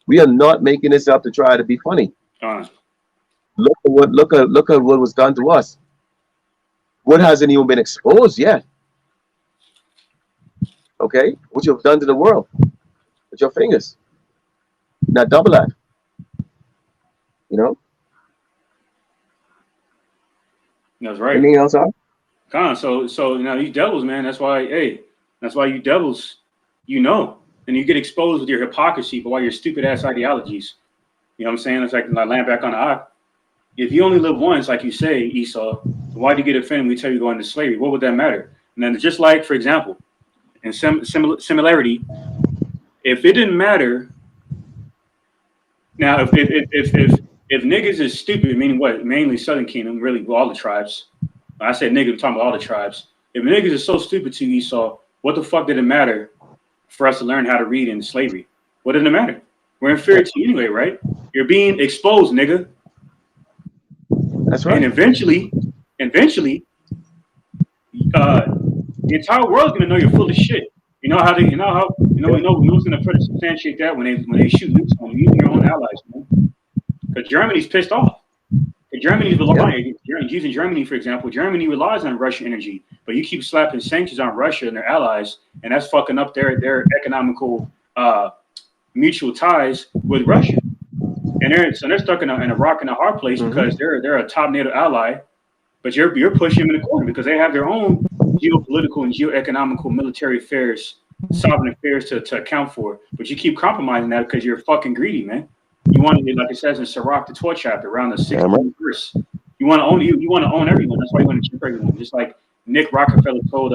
We are not making this up to try to be funny. Gone. Look at what was done to us. What hasn't even been exposed yet? Okay, what you've done to the world with your fingers. Now double that. You know. That's right. Anything else? Out? Gone. So you know these devils, man. That's why you devils, you know, and you get exposed with your hypocrisy, but why your stupid ass ideologies. You know what I'm saying? It's like I land back on the eye. If you only live once, like you say, Esau, why do you get offended when we tell you to go into slavery? What would that matter? And then just like, for example, in similarity, if it didn't matter, now if niggas is stupid, meaning what? Mainly Southern Kingdom, really all the tribes. When I said niggas, I'm talking about all the tribes. If niggas is so stupid to Esau, what the fuck did it matter for us to learn how to read in slavery? What did it matter? We're inferior to you anyway, right? You're being exposed, nigga. That's And right. eventually, the entire world's gonna know you're full of shit. You know how they, we know who's gonna further substantiate that when they shoot nukes on you, even your own allies, man. Because Germany's pissed off. Germany's Yeah. relying, using Germany for example. Germany relies on Russian energy, but you keep slapping sanctions on Russia and their allies, and that's fucking up their economical mutual ties with Russia. And they're stuck in a rock and a hard place because they're a top NATO ally, but you're pushing them in the corner because they have their own geopolitical and geoeconomical military affairs, sovereign affairs to account for. But you keep compromising that because you're fucking greedy, man. You want to, like it says in Sirach, the 12th chapter, around the 16th verse. You want to own you want to own everyone. That's why you want to keep everyone. Just like Nick Rockefeller told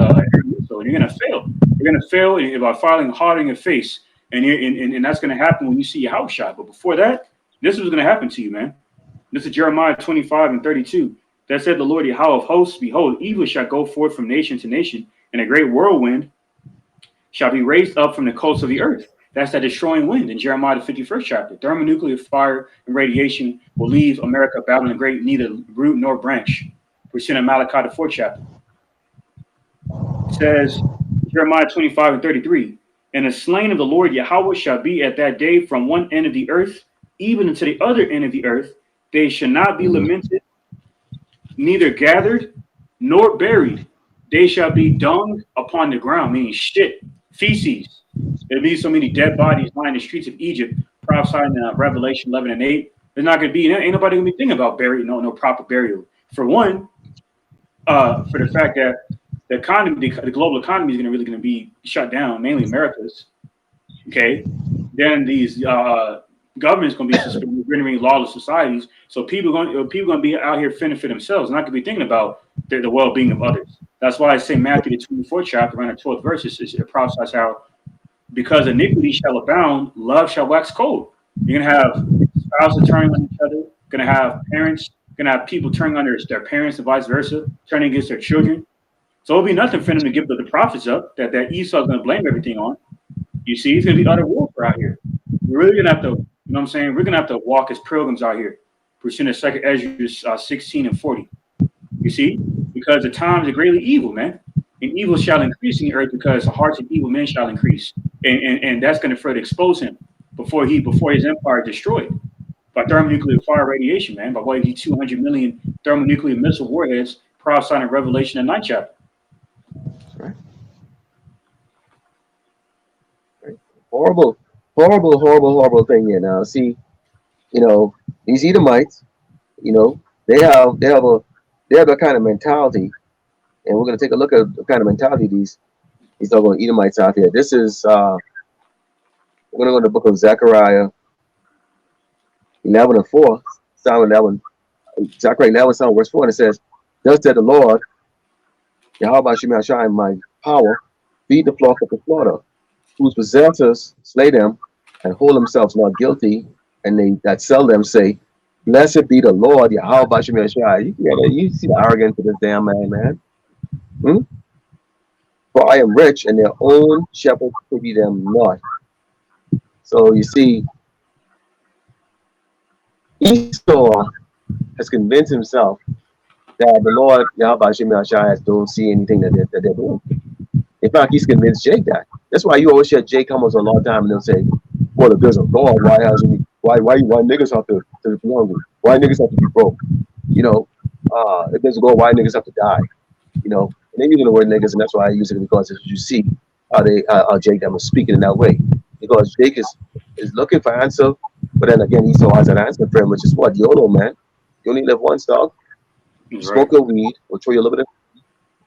so you're gonna fail. You're gonna fail by filing hard in your face, and that's gonna happen when you see your house shot. But before that, this is gonna happen to you, man. This is Jeremiah 25:32. That said, the Lord Yahweh of hosts, behold, evil shall go forth from nation to nation, and a great whirlwind shall be raised up from the coasts of the earth. That's that destroying wind in Jeremiah the 51st chapter. Thermonuclear fire and radiation will leave America battling great, neither root nor branch. We see in Malachi the 4th chapter. It says, Jeremiah 25:33, and the slain of the Lord Yahweh shall be at that day from one end of the earth, even unto the other end of the earth. They shall not be lamented, neither gathered nor buried. They shall be dung upon the ground, meaning shit, feces. There'll be so many dead bodies lying in the streets of Egypt, prophesying in Revelation 11 and 8. There's not going to be, ain't nobody going to be thinking about burial, no proper burial. For one, for the fact that the economy, the global economy is going to be shut down, mainly America's. Okay, then these government's going to be suspended, rendering lawless societies. So people going to be out here fending for themselves, not going to be thinking about the well-being of others. That's why I say Matthew the 24th chapter, around the 12th verse, it prophesies how because iniquity shall abound, love shall wax cold. You're going to have spouses turning on each other. Going to have parents. Going to have people turning on their parents and vice versa, turning against their children. So it'll be nothing for them to give the prophets up that Esau is going to blame everything on. You see, it's going to be utter warfare out here. We're really going to have to, you know what I'm saying? We're going to have to walk as pilgrims out here. Pursuing the second Ezra 16 and 40. You see? Because the times are greatly evil, man. And evil shall increase in the earth because the hearts of evil men shall increase. And that's going to further expose him before his empire is destroyed by thermonuclear fire radiation, man, by way of 200 million thermonuclear missile warheads prophesied in Revelation and 9th chapter. Right. Horrible thing here. Now, see, these Edomites, they have a kind of mentality, and we're going to take a look at the kind of mentality these doggone Edomites out there. This is We're going to go to the book of Zechariah 11 and 4, Psalm 11, Zechariah 11, Psalm verse 4, and it says, thus said the Lord, Yahweh Shem Yahshai, my power, feed the flock of the slaughter, whose possessors slay them and hold themselves not guilty, and they that sell them say, blessed be the Lord, Yahweh Shem Yahshai. You see the arrogance of this damn man. Hmm? For I am rich, and their own shepherds pity them not. So you see, Esau has convinced himself that the Lord Yahweh Shem Yahshai don't see anything that they're doing. In fact, he's convinced Jake that. That's why you always hear Jake come on a long time and they'll say, well, if there's a God, why niggas have to be hungry? Why niggas have to be broke? You know, if there's a God, why niggas have to die? You know, and they're using the word niggas, and that's why I use it, because as you see how Jake them was speaking in that way. Because Jake is looking for answer, but then again, Esau has an answer for him, which is what? YOLO, man. You only live once, dog. Right. Smoke your weed, we'll throw you a little bit of,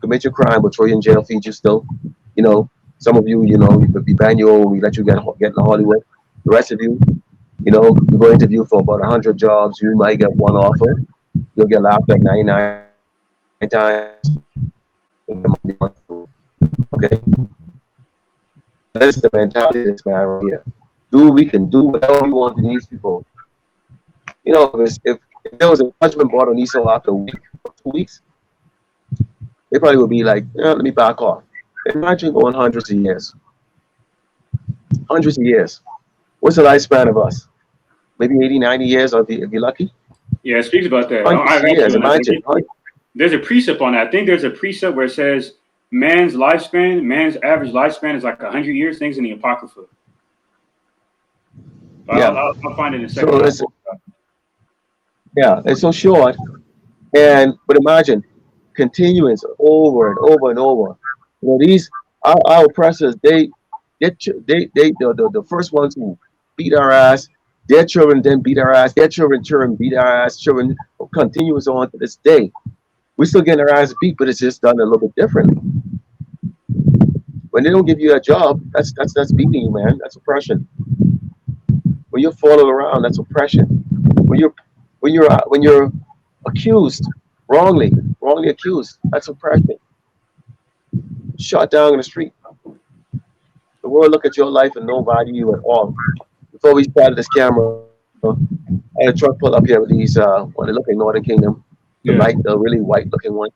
commit your crime, we'll throw you in jail, feed you still. You know, some of you, you know, you could be manual, we let you get into Hollywood. The rest of you, you know, you go interview for about 100 jobs, you might get one offer. You'll get laughed at 99 times. Okay? That's the mentality of this man right here. We can do whatever we want to these people. You know, if there was a judgment brought on Esau after a week or 2 weeks, they probably would be like, let me back off. Imagine going hundreds of years. Hundreds of years. What's the lifespan of us? Maybe 80, 90 years if you're lucky? Yeah, it speaks about that. Hundreds of years, imagine. There's a precept on that. I think there's a precept where it says man's average lifespan is like 100 years, things in the Apocrypha. Yeah. I'll find it in a second. So it's so short. But imagine continuance over and over and over. You know, these our oppressors, the first ones who beat our ass, their children then beat our ass, their children beat our ass, children continues on to this day. We still getting our ass beat, but it's just done a little bit differently. When they don't give you a job, that's beating you, man. That's oppression. When you're followed around, that's oppression. When you're accused wrongly accused, that's oppression. Shot down in the street. The world look at your life and don't value you at all. Before we started this camera, I had a truck pull up here with these when they look like Northern Kingdom, the really white looking ones.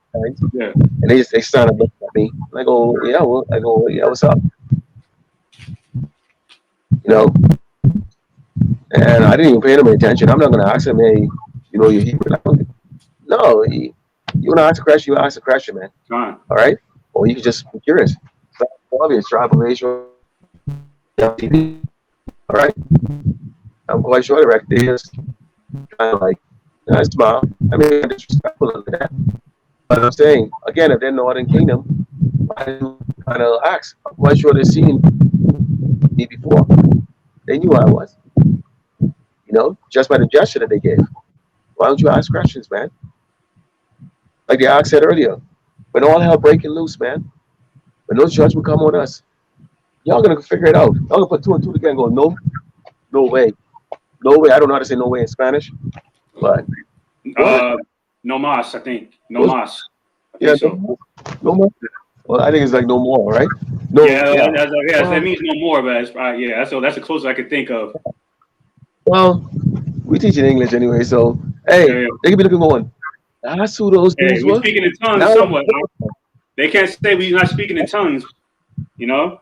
Yeah. And they started looking at me. And I go, yeah, what's up? You know, and I didn't even pay them any attention. I'm not gonna ask them, hey, you know, you're Hebrew. No, you wanna ask a question, you ask a question, man. Fine. All right? Or you can just be curious. It's obvious, tribal racial. All right? I'm quite sure the record is kind of like, smile. I mean, disrespectful of that. But I'm saying, again, if they're Northern Kingdom, why do you kind of ask? I'm quite sure they've seen me before. They knew who I was. You know, just by the gesture that they gave. Why don't you ask questions, man? Like the Ox said earlier, when all hell breaking loose, man, when those judgment come on us, y'all gonna figure it out. Y'all gonna put two and two together and go, no way. No way. I don't know how to say no way in Spanish, but no mas, I think. No mas. Yeah, so. No more. Well, I think it's like no more, right? No. That means no more, but it's, that's the closest I could think of. Well, we teach in English anyway, so hey, they can be looking going. That's who those dudes we're were. Speaking in tongues somewhat. They can't say we're not speaking in tongues, you know?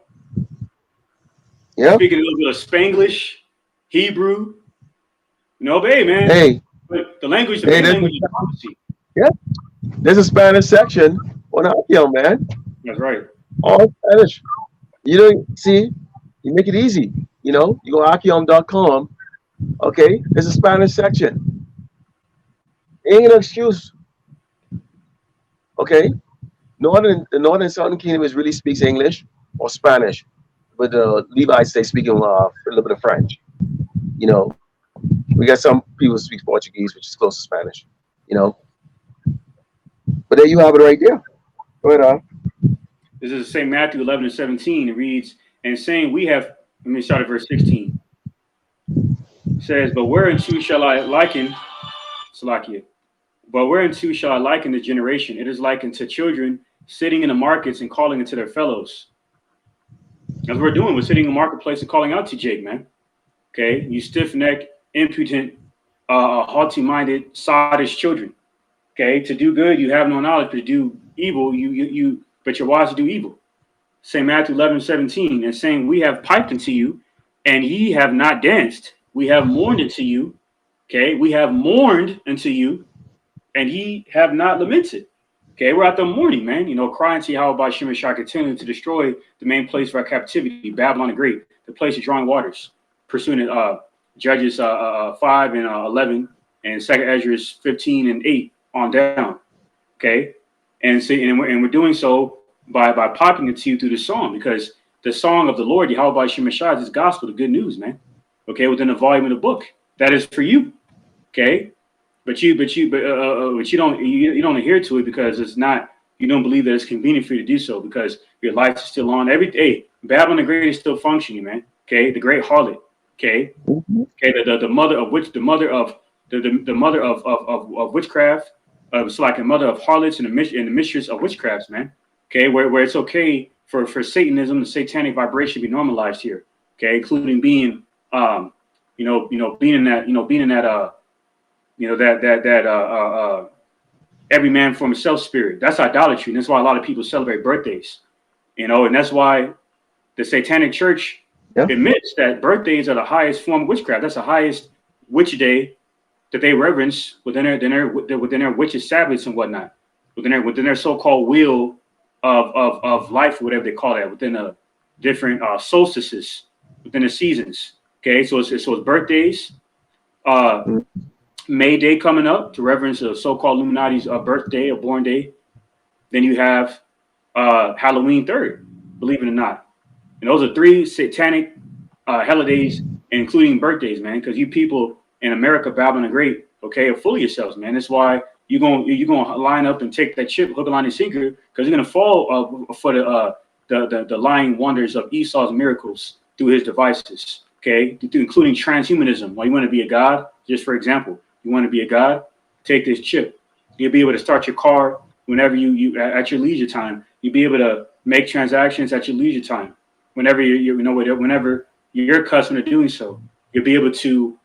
Yeah. Speaking a little bit of Spanglish, Hebrew. No, but hey, man. Hey. But the language, the main language is prophecy. Yeah. There's a Spanish section on Archeon, man. That's right. All Spanish. You don't see, you make it easy. You know, you go Archeon.com. Okay, there's a Spanish section. Ain't no excuse. Okay, the northern and southern kingdom really speaks English or Spanish, but the Levites they speak a little bit of French. You know, we got some people who speak Portuguese, which is close to Spanish. You know, but there you have it right there. Go ahead, This is St. Matthew 11:17. It reads, "And saying, we have Let me start at verse 16. It says, but whereunto shall I liken, Salakia, but whereunto shall I liken the generation? It is likened to children sitting in the markets and calling unto their fellows. That's what we're doing. We're sitting in the marketplace and calling out to Jake, man. Okay, you stiff-necked, impudent, haughty-minded, sottish children. Okay, to do good, you have no knowledge, but to do evil, but you're wise to do evil. St. Matthew 11:17, and saying, we have piped unto you, and ye have not danced. We have mourned unto you. Okay, we have mourned unto you, and ye have not lamented. Okay, we're out there mourning, man. You know, crying to Yahweh Shem Shah, continuing to destroy the main place of our captivity, Babylon the Great, the place of drawing waters, pursuing Judges 5 and 11, and 2 Ezra 15 and 8 on down. Okay, and see, and we're doing so by popping it to you through the song, because the song of the Lord, Yahweh Shem Shah, is his gospel, the good news, man. Okay, within the volume of the book that is for you. Okay. But you don't adhere to it because it's not, you don't believe that it's convenient for you to do so because your lights are still on every day. Babylon the Great is still functioning, man. Okay, the great harlot. Okay, okay, the mother of which the mother of witchcraft, it's like a mother of harlots and the mistress of witchcrafts, man. Okay, where it's okay for Satanism, the satanic vibration, to be normalized here. Okay, including being being in that every man for himself spirit. That's idolatry. And that's why a lot of people celebrate birthdays, and that's why the Satanic Church admits that birthdays are the highest form of witchcraft. That's the highest witch day that they reverence within their witches' Sabbaths and whatnot, within their so-called wheel of life, whatever they call that, within the different solstices, within the seasons. Okay, so it's birthdays. May Day coming up to reverence the so-called Illuminati's birthday or born day. Then you have Halloween 3rd, believe it or not. And those are 3 satanic holidays, including birthdays, man. Because you people in America, Babylon the Great, okay, are full of yourselves, man. That's why you're gonna line up and take that chip, hook, line, and sinker, because you're gonna fall for the lying wonders of Esau's miracles through his devices, okay, including transhumanism. Well, you want to be a god, just for example. You want to be a god? Take this chip. You'll be able to start your car whenever you at your leisure time. You'll be able to make transactions at your leisure time. Whenever whenever you're accustomed to doing so, you'll be able to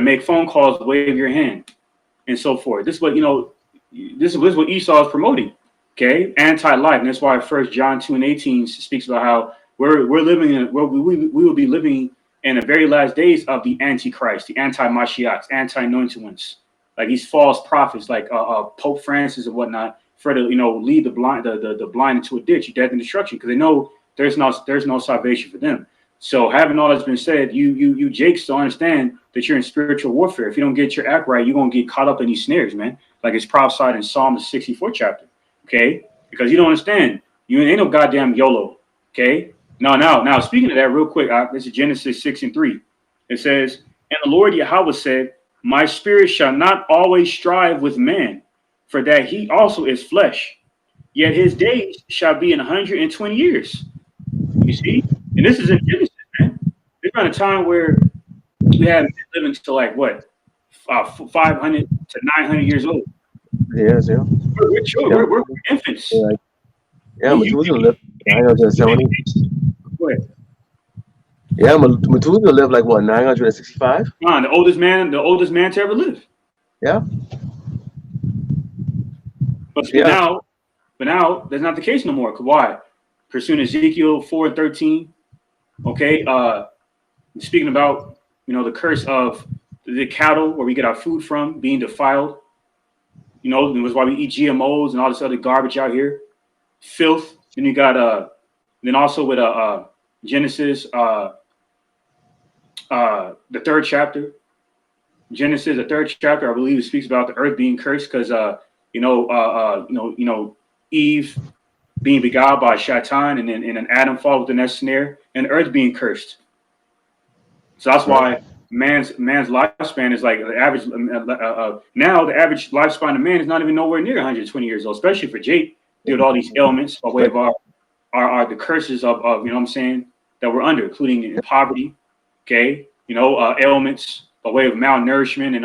make phone calls, wave your hand, and so forth. This is what This is what Esau is promoting. Okay, anti-life, and that's why 1 John 2:18 speaks about how we will be living in the very last days of the Antichrist, the anti-Mashiachs, anti-anointed ones, like these false prophets, like Pope Francis and whatnot, for to lead the blind into a ditch, death and destruction, because they know there's no salvation for them. So having all that's been said, you Jakes don't understand that you're in spiritual warfare. If you don't get your act right, you're gonna get caught up in these snares, man. Like it's prophesied in Psalm the 64th chapter. Okay, because you don't understand. You ain't no goddamn YOLO. Okay. Now, speaking of that, real quick, this is Genesis 6:3. It says, "And the Lord Yahweh said, My spirit shall not always strive with man, for that he also is flesh. Yet his days shall be 120 years." You see, and this is in Genesis, man. There's been a time where we have been living to like what, 500 to 900 years old. Yes, yeah. We're infants. Yeah, Methuselah lived 970. Go ahead. Yeah, Methuselah lived like what, 965? The oldest man to ever live. Yeah. But now that's not the case no more. Why? Pursuing Ezekiel 4:13. Okay. Speaking about the curse of the cattle, where we get our food from, being defiled. It was why we eat GMOs and all this other garbage out here. Filth. Then you got then also with Genesis the 3rd chapter. Genesis, the 3rd chapter, I believe it speaks about the earth being cursed because Eve being beguiled by Shaitan, and then Adam fall within that snare, and the earth being cursed. So that's why man's lifespan is like the average. Now the average lifespan of man is not even nowhere near 120 years old, especially for Jake, due to all these ailments by way of the curses of you know what I'm saying, that we're under, including in poverty, okay, ailments by way of malnourishment and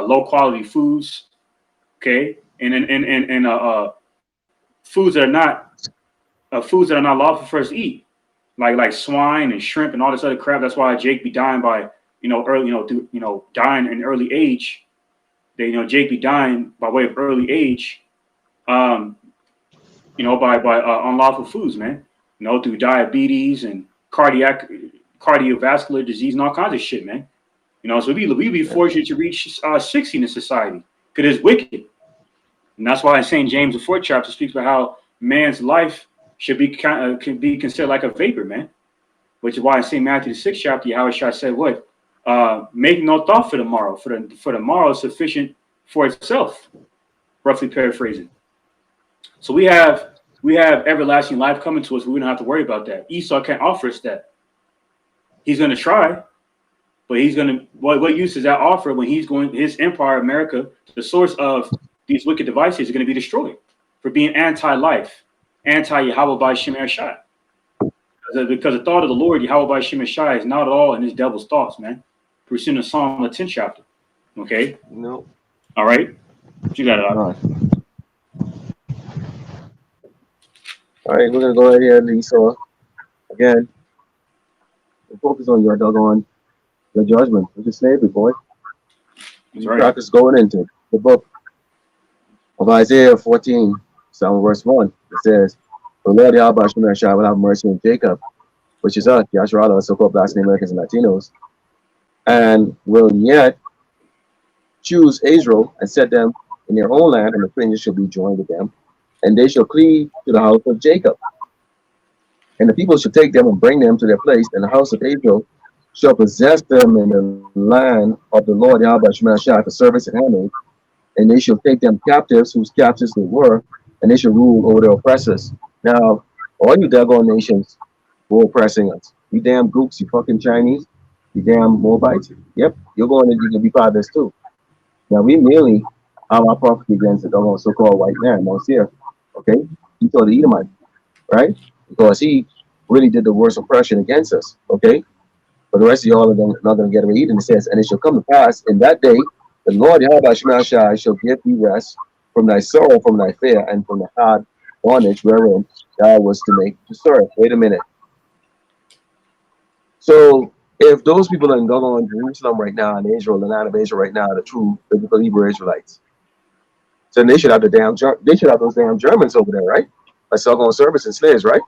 low quality foods, okay, and foods that are not lawful for us to eat, like swine and shrimp and all this other crap. That's why Jake be dying by early dying in early age. Jake be dying by way of early age, by unlawful foods, man. Through diabetes and cardiovascular disease and all kinds of shit, man. So we be fortunate to reach 60 in this society because it's wicked, and that's why in St. James the 4th chapter speaks about how man's life should be can be considered like a vapor, man. Which is why in St. Matthew the 6th chapter, Yahweh said, "What? Make no thought for tomorrow. For tomorrow is sufficient for itself." Roughly paraphrasing. So we have everlasting life coming to us. We don't have to worry about that. Esau can't offer us that. He's going to try, but he's going to. What use is that offer when he's going? His empire, America, the source of these wicked devices, is going to be destroyed for being anti-life, anti-Yahweh by Shem Shai. Because the thought of the Lord, Yahweh by Shem Shai, is not at all in his devil's thoughts, man. We're seeing the Psalm the 10th chapter. Okay. No. All right. You got it. All right, we're gonna go right here to Esau again. Focus on your doggone your judgment, which is slavery, boy. That's right. Practice going into the book of Isaiah 14, verse 1. It says, "The Lord Yahweh Shem Shai will have mercy on Jacob," which is us, Yasharala, so-called Black Americans and Latinos, and will yet choose Israel and set them in their own land, and the strangers shall be joined with them, and they shall cleave to the house of Jacob. And the people shall take them and bring them to their place, and the house of Israel shall possess them in the land of the Lord Yahweh Shem Shai for service and handling, and they shall take them captives, whose captives they were, and they shall rule over their oppressors. Now, all you daggone nations who are oppressing us, you damn gooks, you fucking Chinese, you damn Moabites, yep, you can be part of this too. Now, we merely have our property against the doggone so-called white man, Mount Seir, okay? He told the Edomite, right? Because he really did the worst oppression against us, okay? But the rest of y'all are not going to get away either. And it says, "And it shall come to pass in that day, the Lord Yahweh Shem Shai shall give thee rest from thy sorrow, from thy fear, and from the hard bondage wherein thou was to make to serve." Wait a minute. So if those people in doggone Jerusalem right now, in Israel, the land of Israel right now, are the true biblical Hebrew Israelites, so they should have those damn Germans over there, right? Like doggone servants and slaves, right?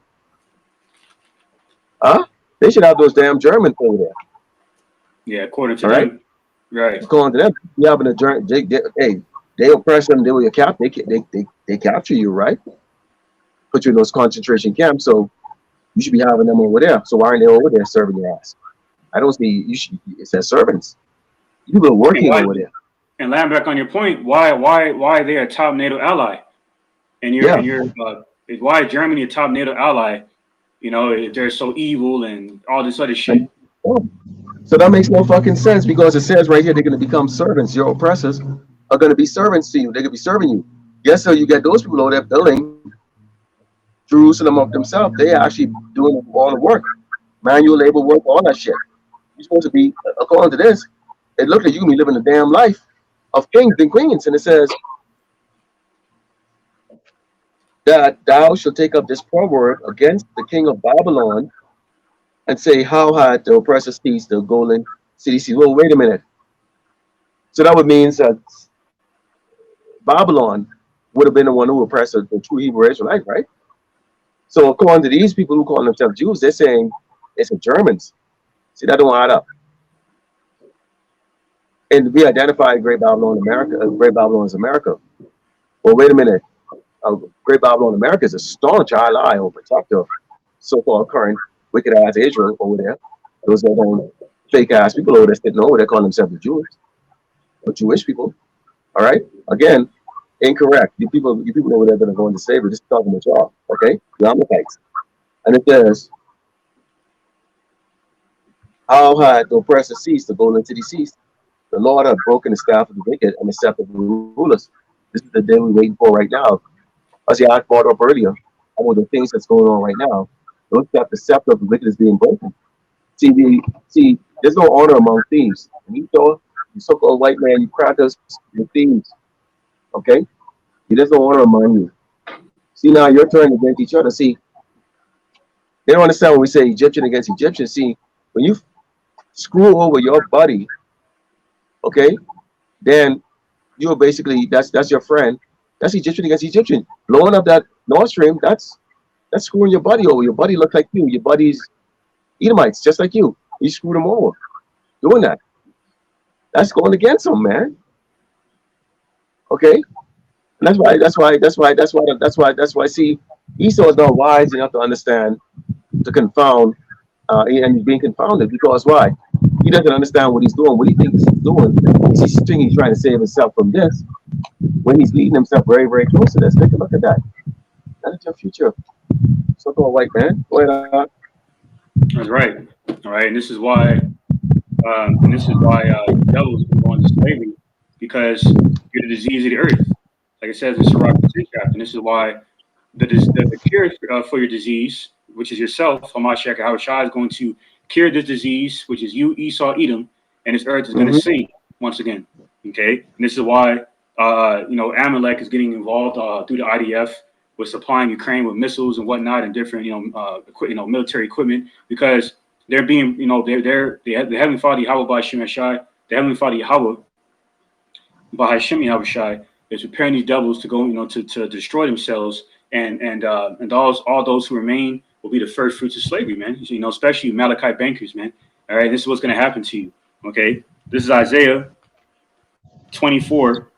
Huh? They should have those damn Germans over there. Yeah, according to them. Right. According to them, you having a German, they oppress them. They were your cap. They capture you, right? Put you in those concentration camps. So you should be having them over there. So why aren't they over there serving your ass? I don't see. It says servants. People are working over there. And land back on your point, why are they a top NATO ally? And why is Germany a top NATO ally? If they're so evil and all this other shit. So that makes no fucking sense, because it says right here they're going to become servants. Your oppressors are going to be servants to you. They're going to be serving you. Yes, so you get those people over there building Jerusalem up themselves. They are actually doing all the work, manual labor work, all that shit. You're supposed to be, according to this, it looks like you can be living a damn life of kings and queens. And it says that thou shalt take up this proverb against the king of Babylon and say, how had the oppressor ceased the golden city? Well, wait a minute. So that would mean that Babylon would have been the one who oppressed the true Hebrew Israelite, right? So according to these people who call themselves Jews, they're saying it's the Germans. See, that don't add up. And we identify Great Babylon America. Great Babylon is America. Well, wait a minute. Great Babylon America is a staunch ally or protector of so-called current wicked ass Israel over there. Those are those fake ass people over there sitting over there calling themselves the Jews or Jewish people. All right. Again, incorrect. You people over there that are going to slavery, just talking about y'all. Okay, the Amalekites. And it says, how had the oppressor ceased, the golden city ceased? The Lord had broken the staff of the wicked and the scepter of the rulers. This is the day we're waiting for right now. As I brought up earlier, all the things that's going on right now. Look at the scepter of the wicked is being broken. See, there's no honor among thieves. And you thought, you so-called white man, you crackers, you're thieves. Okay? There's no honor among you. See, now you're turning against each other. See, they don't understand when we say Egyptian against Egyptian. See, when you screw over your buddy, okay, then you're basically that's your friend. That's Egyptian against Egyptian. Blowing up that Nord Stream, that's screwing your buddy over. Your buddy look like you. Your buddy's Edomites, just like you. You screwed them over. Doing that. That's going against them, man. Okay? And that's why see, Esau is not wise enough to understand, to confound, and he's being confounded because why? He doesn't understand what he's doing. What he thinks he's doing. He's trying to save himself from this when he's leading himself very, very close to this. Take a look at that. That's your future. So-called white man. Go ahead. That's right. All right, and this is why, devils been going to slavery, because you're the disease of the earth. Like it says in Sirach, and this is why the cure for your disease, which is yourself, Hamashiach Yahushua, is going to cure this disease, which is you, Esau, Edom, and this earth is going to sing once again. Okay, and this is why Amalek is getting involved through the IDF with supplying Ukraine with missiles and whatnot and different military equipment, because they're being the Heavenly Father Yahweh by Hashem Yahshai, the Heavenly Father Yahweh by Hashem Yahushai is preparing these devils to go to destroy themselves, and all those who remain will be the first fruits of slavery, man. Especially Malachi bankers, man. All right, this is what's going to happen to you. Okay, this is Isaiah 24.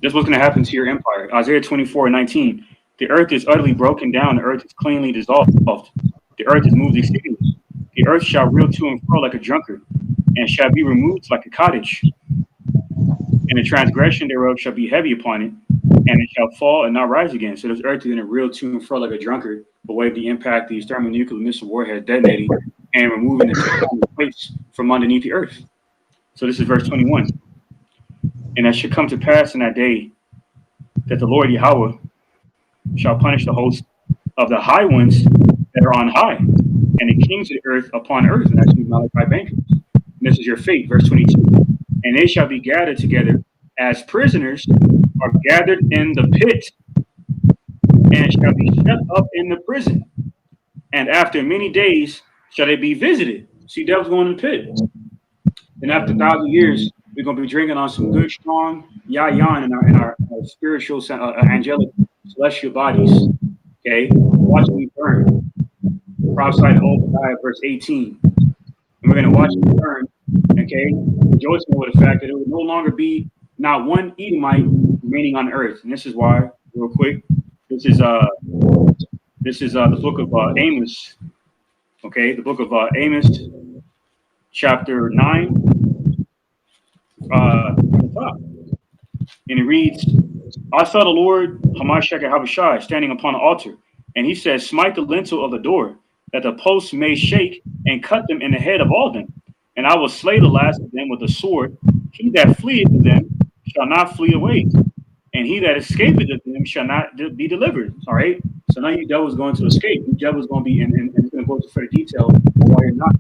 This is what's going to happen to your empire. Isaiah 24:19. The earth is utterly broken down. The earth is cleanly dissolved. The earth is moved exceedingly. The earth shall reel to and fro like a drunkard, and shall be removed like a cottage. And the transgression thereof shall be heavy upon it, and it shall fall and not rise again. So this earth is going to reel to and fro like a drunkard, away the impact these thermonuclear missile warheads detonating and removing the plates from underneath the earth. So this is verse 21. And it shall come to pass in that day that the Lord Yahweh shall punish the host of the high ones that are on high, and the kings of the earth upon earth. And that's Malachi bankers. And this is your fate, verse 22. And they shall be gathered together as prisoners are gathered in the pit, and shall be shut up in the prison. And after many days shall they be visited. See, devil's going in the pit. And after 1,000 years, we're going to be drinking on some good, strong yayan in our spiritual, angelic, celestial bodies. Okay? Watch me burn. Prophesied in Obadiah, verse 18. And we're going to watch me burn. Okay? Rejoicing over the fact that it will no longer be not one Edomite remaining on earth. And this is why, real quick, this is the book of Amos. Okay? The book of Amos, chapter 9. And it reads, I saw the Lord Hamashiach Yahushua standing upon the altar, and he said, smite the lintel of the door, that the posts may shake, and cut them in the head of all them. And I will slay the last of them with a sword. He that fleeth of them shall not flee away, and he that escapeth of them shall not be delivered. All right. So now you devils going to escape. You devils going to be and it's going to go into further detail why you're not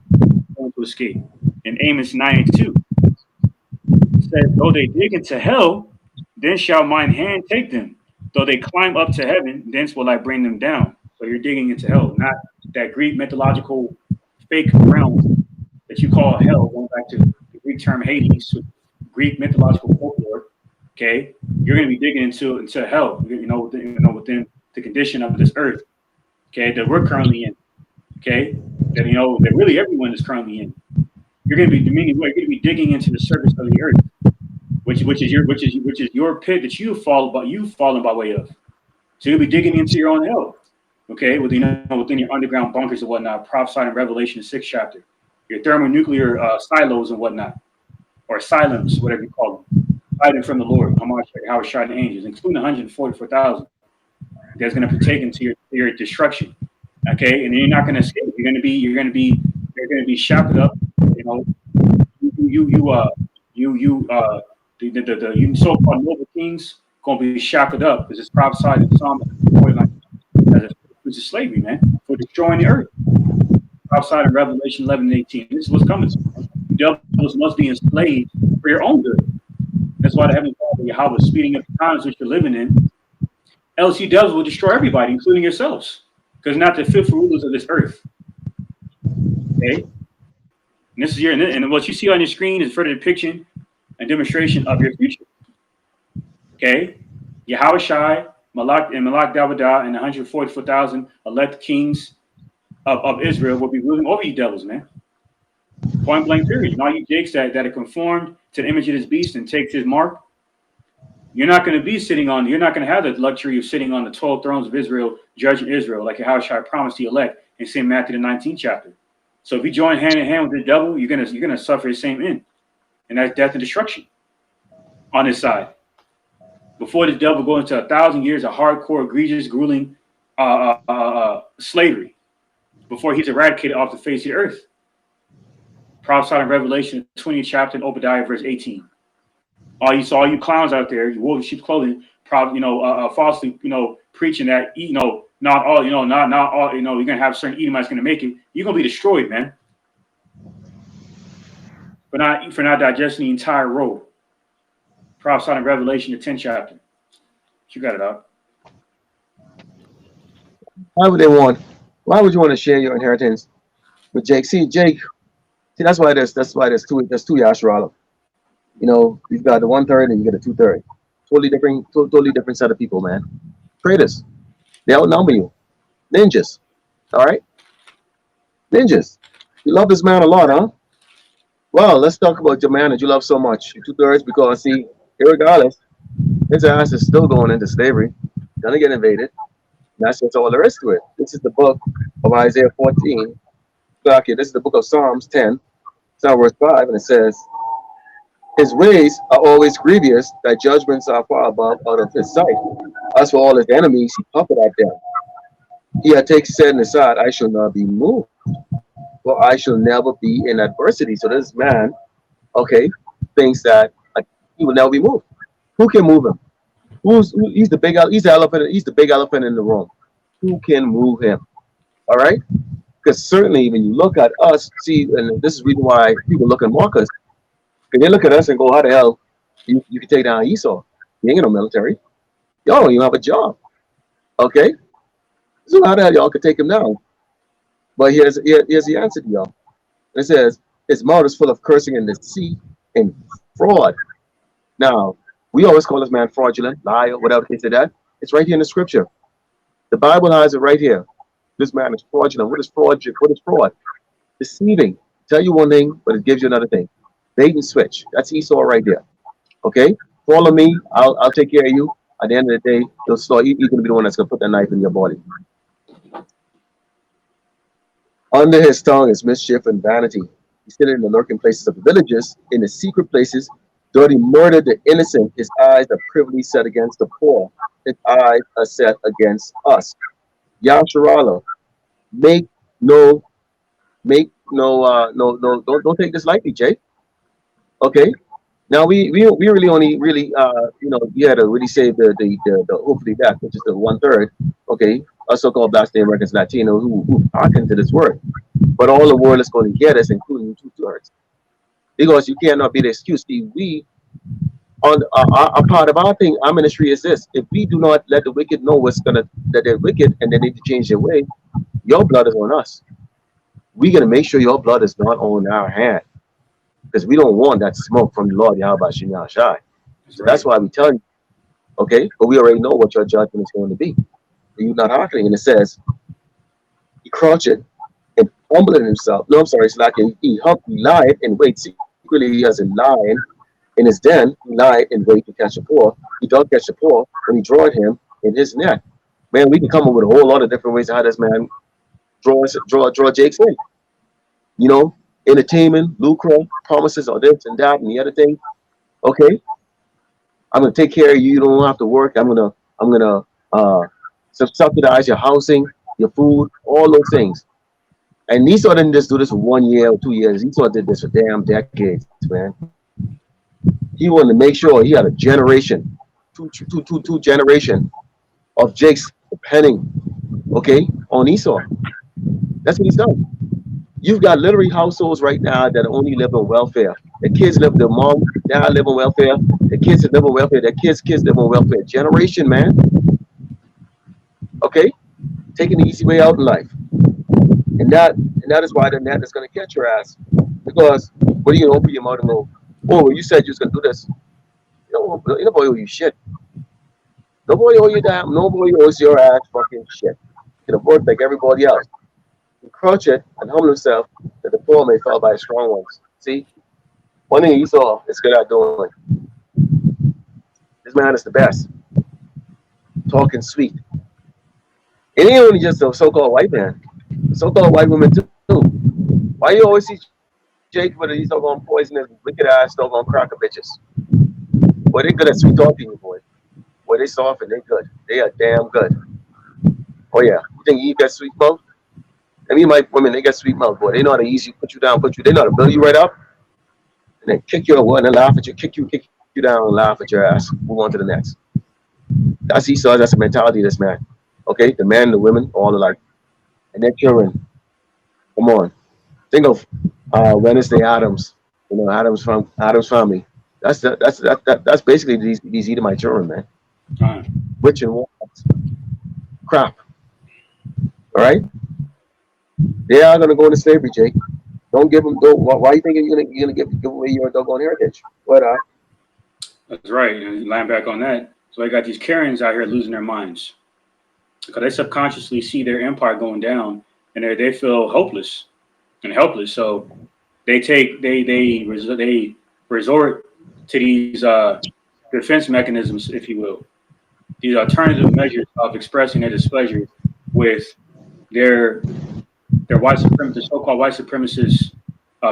going to escape. In Amos 9:2. Says, though they dig into hell, then shall mine hand take them. Though they climb up to heaven, thence will I bring them down. So you're digging into hell, not that Greek mythological fake realm that you call hell, going back to the Greek term Hades, Greek mythological folklore. Okay, you're going to be digging into hell. Within the condition of this earth. Okay, that we're currently in. Okay, that really everyone is currently in. You're going to be digging into the surface of the earth, which is your pit that you've fallen by way of. So you'll be digging into your own hell, okay, within your underground bunkers and whatnot, prophesied in Revelation 6 chapter, your thermonuclear silos and whatnot, or asylums, whatever you call them, hiding from the Lord, how it's shining angels, including 144,000 that's going to partake into your destruction, okay, and you're not going to escape. You're going to be shackled up. The so-called noble kings gonna be shackled up. This is prophesied in Psalm 49. as a fruit of slavery, man, for destroying the earth. Outside of Revelation 11 and 18. This is what's coming to you. You devils must be enslaved for your own good. That's why the Heavenly Father, Yahweh, is speeding up the times which you're living in. Else you devils will destroy everybody, including yourselves, because not the fifth rulers of this earth. Okay? And this is your, and what you see on your screen is further depiction and demonstration of your future. Okay? Yahweh Shai, Malak, and Malak Dawadah, and 144,000 elect kings of Israel will be ruling over you devils, man. Point blank period. And all you jakes that are conformed to the image of this beast and takes his mark, you're not going to be sitting on, you're not going to have the luxury of sitting on the 12 thrones of Israel, judging Israel, like how I promised the elect in St. Matthew the 19th chapter. So if you join hand in hand with the devil, you're gonna suffer the same end, and that's death and destruction on his side. Before the devil goes into 1,000 years of hardcore, egregious, grueling slavery, before he's eradicated off the face of the earth. Prophesied in Revelation 20th chapter and Obadiah verse 18. All you clowns out there, you wolves in sheep's clothing, probably falsely preaching that not all you're gonna have certain Edomites gonna make it. You're gonna be destroyed, man. For not digesting the entire road. Prophesied in Revelation the 10th chapter. You got it up. Why would you want to share your inheritance with Jake? See, that's why there's two Yasharala. You've got the 1/3 and you get a 2/3. Totally different set of people, man. Traitors. They outnumber you. Ninjas. All right? Ninjas. You love this man a lot, huh? Well, let's talk about your man that you love so much. 2/3, because see, irregardless, his ass is still going into slavery. Gonna get invaded. And that's just all there is to it. This is the book of Isaiah 14. Okay, this is the book of Psalms 10. It's now verse 5, and it says, his ways are always grievous, thy judgments are far above out of his sight. As for all his enemies, he puffeth at them. He hath taken Satan aside, I shall not be moved, for I shall never be in adversity. So this man, thinks that he will never be moved. Who can move him? He's the big elephant. He's the big elephant in the room. Who can move him? All right, because certainly when you look at us, see, and this is the reason why people look at Marcus. Because they look at us and go, how the hell you can take down Esau? You ain't got no military. Y'all don't even have a job. Okay? So how the hell y'all could take him down? But here's the answer to y'all. It says, his mouth is full of cursing and deceit and fraud. Now, we always call this man fraudulent, liar, whatever they say that. It's right here in the scripture. The Bible has it right here. This man is fraudulent. What is fraud? What is fraud? Deceiving. Tell you one thing, but it gives you another thing. Bait and switch. That's Esau right there. Okay? Follow me. I'll take care of you. At the end of the day, you're going to be the one that's going to put that knife in your body. Under his tongue is mischief and vanity. He sitteth in the lurking places of the villages, in the secret places, doth he murder the innocent. His eyes are privily set against the poor. His eyes are set against us. Yasharala, don't take this lightly, Jay. Okay. Now we really only we had to really save the hopefully that, which is the 1/3. Okay, us so-called Black Americans and Latinos who hearken to this word. But all the world is going to get us, including 2/3. Because you cannot be the excuse. See, we on a part of our thing, our ministry is this: if we do not let the wicked know that they're wicked and they need to change their way, your blood is on us. We're gonna make sure your blood is not on our hand, because we don't want that smoke from the Lord Yahweh Shem Shai. So that's why we tell you, okay, but we already know what your judgment is going to be. You're not hearkening, and it says he croucheth and humbling himself. No, I'm sorry, it's like he lied and wait secretly as a lion in his den. He lied and wait to catch a poor. He don't catch a poor when he drawed him in his net. Man, we can come up with a whole lot of different ways of how this man draw Jake's in. Entertainment, lucre, promises, or this and that and the other thing. Okay, I'm gonna take care of you. You don't have to work. I'm gonna subsidize your housing, your food, all those things. And Esau didn't just do this for 1 year or 2 years. Esau did this for damn decades, man. He wanted to make sure he had a generation, two generation of Jake's depending okay, on Esau. That's what he's done. You've got literally households right now that only live on welfare. The kids live, the mom now live on welfare. The kids live on welfare. Their kids live on welfare. Generation, man. Okay, taking the easy way out in life, and that is why the net is going to catch your ass. Because what are you gonna open your mouth and go, oh, you said you was gonna do this? Nobody owe you shit. Nobody owe you damn. Nobody owes your ass fucking shit. You can afford like everybody else. Crouch it and humble himself that the poor may fall by the strong ones. See, one thing Esau is good at doing. This man is the best. Talking sweet. It ain't only just a so-called white man. So-called white women too. Why you always see Jake with these doggone poisonous, wicked ass doggone cracker bitches? Boy, they good at sweet talking you, boy. Boy, they soft and they good. They are damn good. Oh yeah. You think you got sweet mouth? I mean, my women, they got sweet mouth, boy. They know how to easy put you down, they know how to build you right up, and then kick you over and then laugh at you, kick you down and laugh at your ass. Move on to the next. That's Esau. That's the mentality of this man. Okay, the men, the women, all alike, and their children. Come on, think of Wednesday Adams. You know, Adams family. That's basically these Edomite children, man. Witch and what crap. All right, they are gonna go into slavery, Jake. Don't give them. Don't. Why are you thinking you're gonna give away your doggone heritage? What? That's right. And line back on that. So I got these Karens out here losing their minds because they subconsciously see their empire going down, and they feel hopeless and helpless. So they resort to these defense mechanisms, if you will, these alternative measures of expressing their displeasure with their white supremacist, so-called white supremacist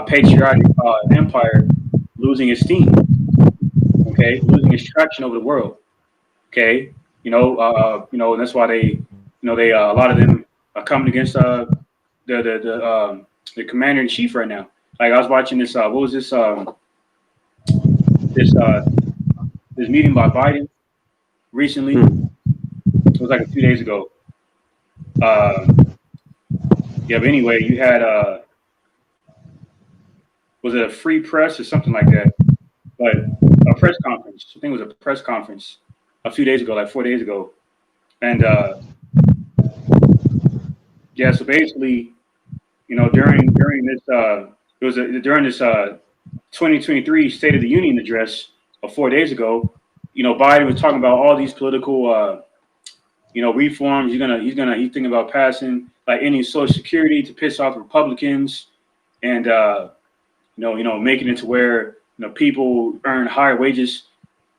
patriotic empire losing its steam. Okay, losing its traction over the world. Okay, and that's why they a lot of them are coming against the commander in chief right now. Like I was watching this. What was this this meeting by Biden recently? It was like a few days ago. Yeah, but anyway, you had was it a free press or something like that? But a press conference. I think it was a press conference a few days ago, like 4 days ago. And yeah, so basically, during this during this 2023 State of the Union address of 4 days ago, Biden was talking about all these political reforms. He's thinking about passing like any Social Security to piss off Republicans, and making it to where people earn higher wages,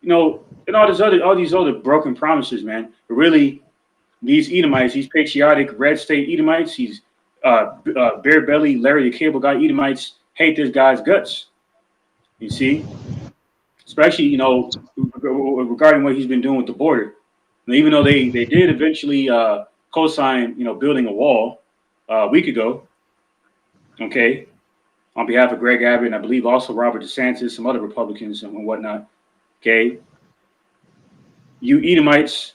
and all these other broken promises, man. But really, these Edomites, these patriotic red state Edomites, these bare belly Larry the Cable Guy Edomites hate this guy's guts. You see, especially regarding what he's been doing with the border. And even though they did eventually co-sign building a wall a week ago, okay, on behalf of Greg Abbott and I believe also Robert DeSantis, some other Republicans and whatnot. Okay, you Edomites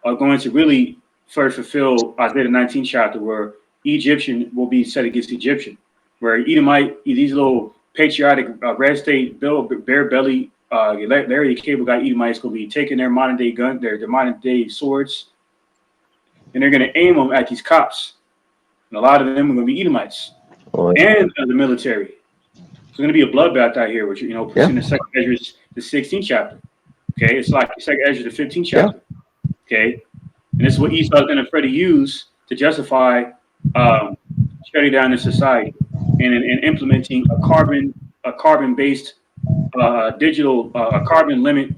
are going to really first fulfill Isaiah 19 chapter where Egyptian will be set against Egyptian, where Edomite, these little patriotic red state bare belly Larry the Cable Guy Edomites going to be taking their modern day gun, their modern day swords, and they're going to aim them at these cops. And a lot of them are going to be Edomites and the military. It's going to be a bloodbath out here, which puts in the second Ezra, the 16th chapter. Okay, it's like the second Ezra, the 15th chapter. Okay, and this is what Esau is going to try to use to justify shutting down the society and implementing a carbon based digital carbon limit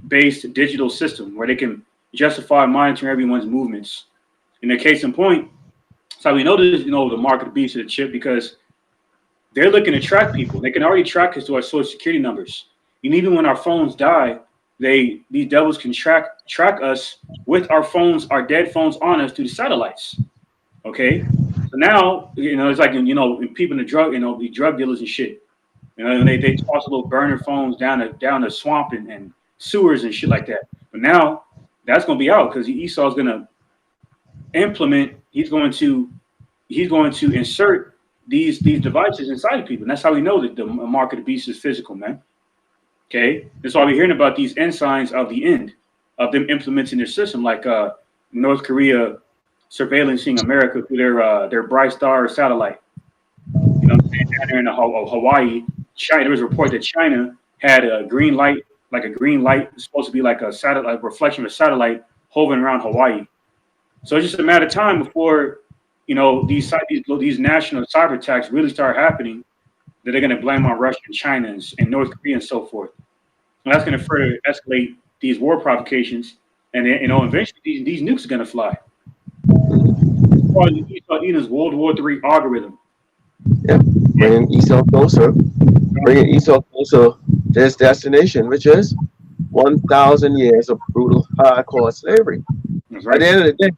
based digital system where they can justify monitoring everyone's movements. In the case in point, so we know this, the mark of the beast of the chip because they're looking to track people. They can already track us to our social security numbers. And even when our phones die, these devils can track us with our phones, our dead phones on us through the satellites. Okay, so now it's like people in the drug, the drug dealers and shit. And they toss little burner phones down the swamp and sewers and shit like that. But now that's gonna be out because Esau's gonna he's going to insert these devices inside of people. And that's how we know that the mark of the beast is physical, man. Okay, that's why we're hearing about these ensigns of the end of them implementing their system, like North Korea surveillancing America through their Bright Star satellite. You know what I'm saying? Down there in Hawaii, China, there was a report that China had a green light, like a green light, it's supposed to be like a satellite reflection of a satellite hovering around Hawaii. So it's just a matter of time before, you know, these national cyber attacks really start happening. That they're going to blame on Russia and China and North Korea and so forth. And that's going to further escalate these war provocations, and then, you know, eventually these nukes are going to fly. It's World War III algorithm. Yeah, bringing Esau closer, bringing Esau closer to his destination, which is 1,000 years of brutal, hardcore slavery. That's At right. the end of the day,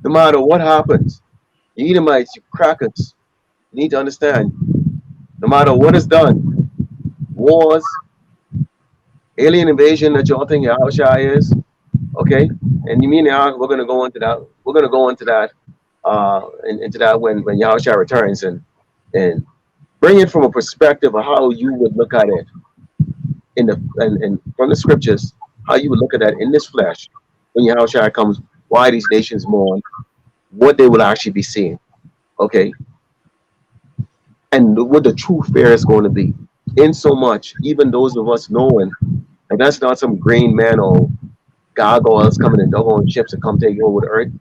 no matter what happens, you Edomites, you crackers, you need to understand, no matter what is done, wars, alien invasion that y'all think Yahushua is, okay? And you mean we're going to go into that. We're going to go into that, into that when Yahushua returns and bring it from a perspective of how you would look at it in the and from the scriptures, how you would look at that in this flesh when Yahushua comes. Why these nations mourn, what they will actually be seeing, okay? And what the true fear is going to be. In so much, even those of us knowing, and that's not some green man or gargoyles coming in doggone ships and come take over the earth.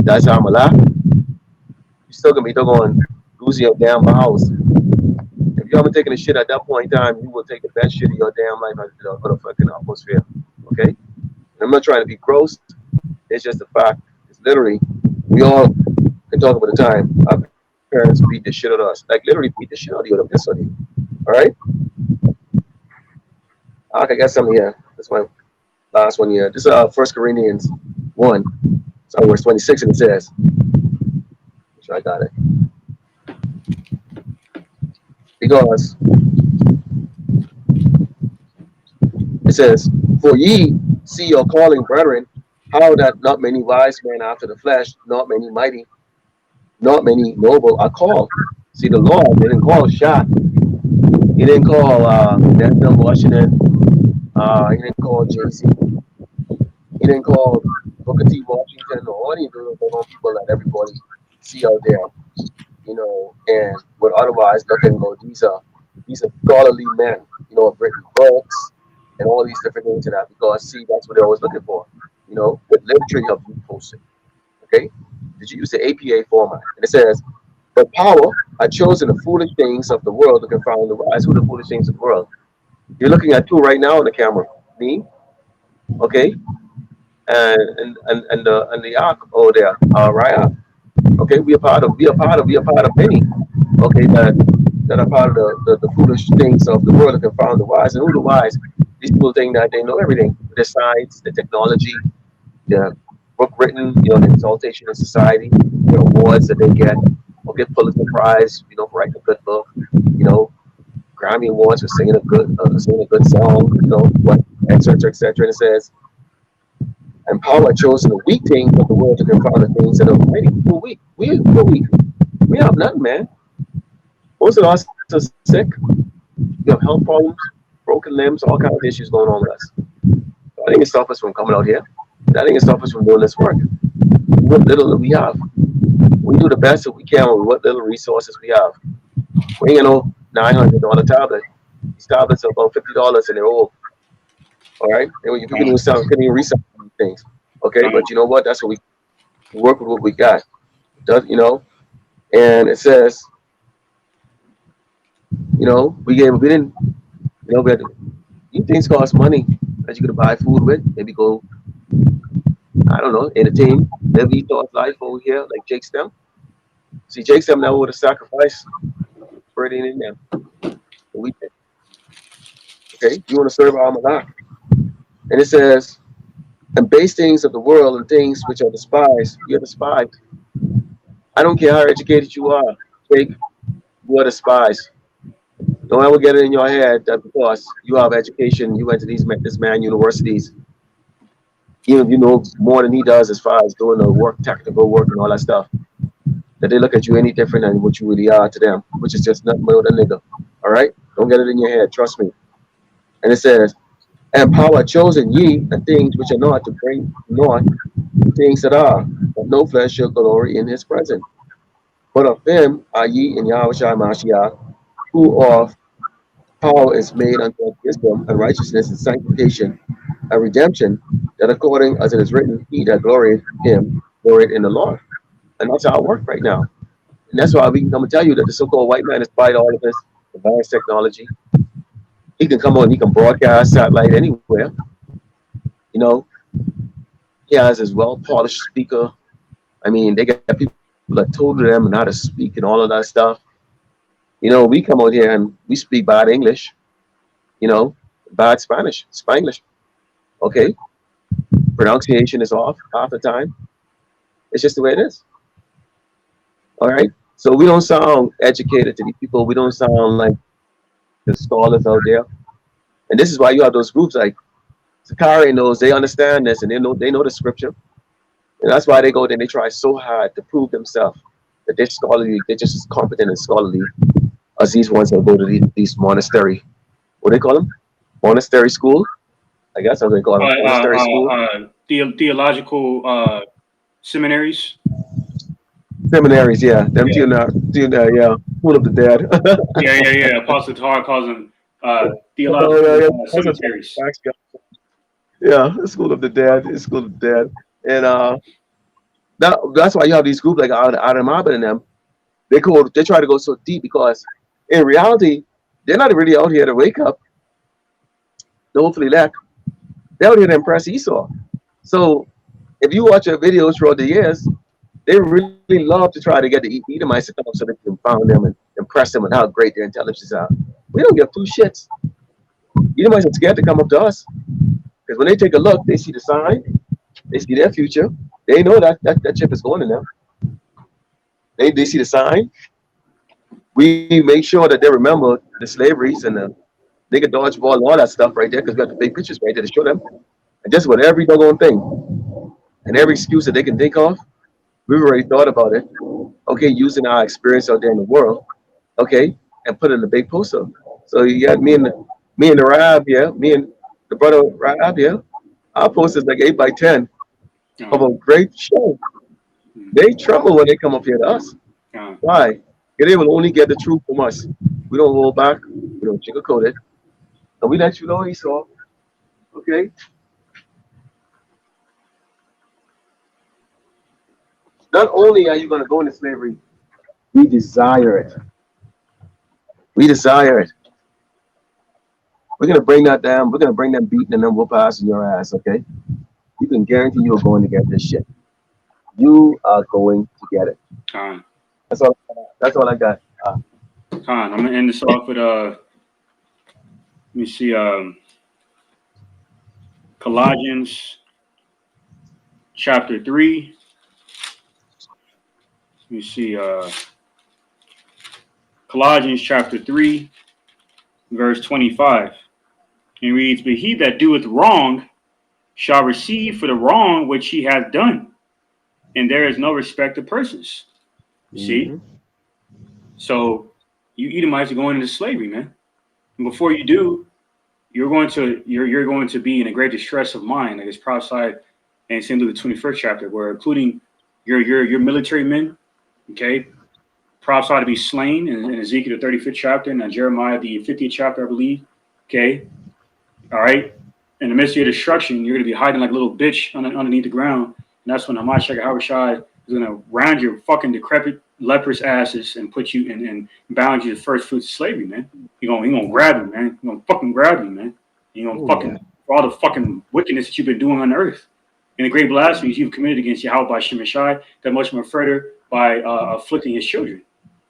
That's how I'm alive. You're still gonna be doggone losing your damn house. If you haven't taken a shit at that point in time, you will take the best shit of your damn life out of the fucking atmosphere. Okay? And I'm not trying to be gross. It's just a fact. It's literally, we all can talk about the time our parents beat the shit out of us. Like literally beat the shit out of you of this on you. Alright? I got something here. That's my last one here. This is First Corinthians 1. So verse 26, and it says, sure I got it. Because it says, for ye see your calling, brethren, how that not many wise men after the flesh, not many mighty, not many noble are called. See, the Lord didn't call Shot. He didn't call Denzel Washington. He didn't call Jay-Z. He didn't call Booker T. Washington or any of the people that everybody see out there, you know, and would otherwise look and go, these are scholarly men, you know, have written books and all these different things and that, because see, that's what they're always looking for, you know, with literature you have to post it. Okay? Did you use the APA format? And it says, but power are chosen the foolish things of the world to confound the wise. Who are the foolish things of the world? You're looking at two right now on the camera. Me, okay, and the ark over there, Raya. Okay, we are part of many. Okay, that are part of the foolish things of the world that confound the wise. And who the wise? These people think that they know everything. The science, the technology, the book written, you know, the exaltation in society, the awards that they get, or get Pulitzer Prize, you know, for writing a good book, you know, Grammy Awards for singing a good song, you know, what, etc., etc. And it says, and power chosen the weak things of the world to confound the things that are mighty. We're weak. We're weak. We have nothing, man. Most of us are sick. We have health problems, broken limbs, all kinds of issues going on with us. I think it stops us from coming out here. I think it stops us from doing this work. What little that we have. We do the best that we can with what little resources we have. We ain't no $900 tablet. These tablets are about $50 and they're old. All right? And you can even recycle these things. Okay, but you know what? That's what we work with what we got. You know? And it says, you know, we didn't, you know, these things cost money that you could buy food with. Maybe go, I don't know, entertain. Maybe thought life over here, like Jake Stem. See, Jake Stem now would have sacrificed for it in there. We did. Okay, you want to serve Allah. And it says, and base things of the world and things which are despised, you're despised. I don't care how educated you are, Jake, you are despised. Don't ever get it in your head that because you have education, you went to this man universities, even if you know more than he does as far as doing the work, technical work and all that stuff, that they look at you any different than what you really are to them, which is just nothing but a nigga. All right? Don't get it in your head. Trust me. And it says, and power chosen ye the things which are not to bring north things that are, but no flesh shall glory in his presence. But of him are ye in Yahweh Shai Mashiach, who of power is made unto wisdom and righteousness and sanctification and redemption, that according as it is written, he that gloried him gloried in the Lord. And that's how it works right now. And that's why we can come and tell you that the so-called white man, despite all of this advanced technology, he can come on, he can broadcast satellite anywhere. You know, he has his well-polished speaker. I mean, they got people that told them how to speak and all of that stuff. You know, we come out here and we speak bad English, you know, bad Spanish, Spanglish. Okay, pronunciation is off half the time. It's just the way it is. All right. So we don't sound educated to these people. We don't sound like the scholars out there. And this is why you have those groups like Sakari knows they understand this and they know the scripture. And that's why they go there and they try so hard to prove themselves that they're scholarly, they're just as competent and scholarly as these ones that go to these monastery, what do they call them? Monastery school? I guess that's what they call them. Monastery school. Theological seminaries. Seminaries, yeah. Them Yeah, yeah. School of the dead. yeah. Apostle Tar calls them Oh, yeah, theological yeah. cemeteries. Yeah, School of the Dead. It's School of the Dead. And that's why you have these groups like Adam Abed and them. They try to go so deep because in reality, they're not really out here to wake up, to hopefully elect. They're out here to impress Esau. So if you watch their videos throughout the years, they really love to try to get the Edomites to come up so they can found them and impress them with how great their intelligence are. We don't give two shits. Edomites are scared to come up to us because when they take a look, they see the sign, they see their future. They know that chip is going to them. They see the sign. We make sure that they remember the slaveries and the nigga dodgeball and all that stuff right there because we got the big pictures right there to show them. And just with every doggone thing and every excuse that they can think of, we've already thought about it. Okay, using our experience out there in the world, okay, and put it in a big poster. So you got me and the Rab, yeah, me and the brother Rab, yeah. Our poster is like 8 by 10 of a great show. They tremble when they come up here to us. Why? Because they will only get the truth from us. We don't hold back. We don't sugarcoat it. And we let you know, Esau. Okay? Not only are you going to go into slavery, we desire it. We desire it. We're going to bring that down. We're going to bring them beating and then we'll pass in your ass, okay? You can guarantee you're going to get this shit. You are going to get it. That's all I got. I'm going to end this off with, let me see, Colossians chapter 3. Let me see, Colossians chapter 3, verse 25. It reads, but he that doeth wrong shall receive for the wrong which he hath done. And there is no respect of persons. See? So you Edomites are going into slavery, man. And before you do, you're going to be in a great distress of mind, like it's prophesied in St. Luke the 21st chapter, where including your military men, okay, prophesied to be slain in Ezekiel the 35th chapter, and Jeremiah the 50th chapter, I believe. Okay. All right. In the midst of your destruction, you're going to be hiding like a little bitch underneath the ground. And that's when Hamashiach Yahushua is going to round your fucking decrepit, leprous asses and put you and bound you to first fruits of slavery, man. He gonna grab you, man. He gonna fucking grab you, man. He gonna for all the fucking wickedness that you've been doing on earth. And the great blasphemies you've committed against Yahweh by Shemashai, that much more further by afflicting his children.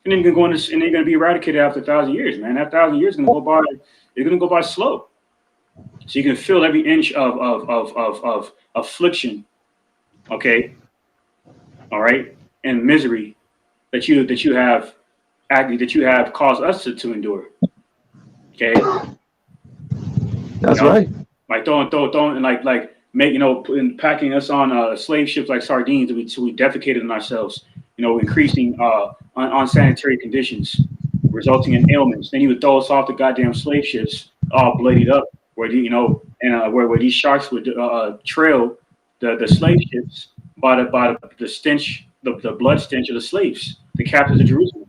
And then you're going to, and they're going to be eradicated after 1,000 years, man. That 1,000 years is going to go by. It's going to go by slow. So you can feel every inch of affliction, okay, all right, and misery that you have caused us to endure, okay. That's right. Like throwing, and like packing us on slave ships like sardines till we defecated on ourselves. Increasing unsanitary conditions, resulting in ailments. Then he would throw us off the goddamn slave ships, all bloodied up, where these sharks would trail the slave ships by the stench, the blood stench of the slaves, the captives of Jerusalem.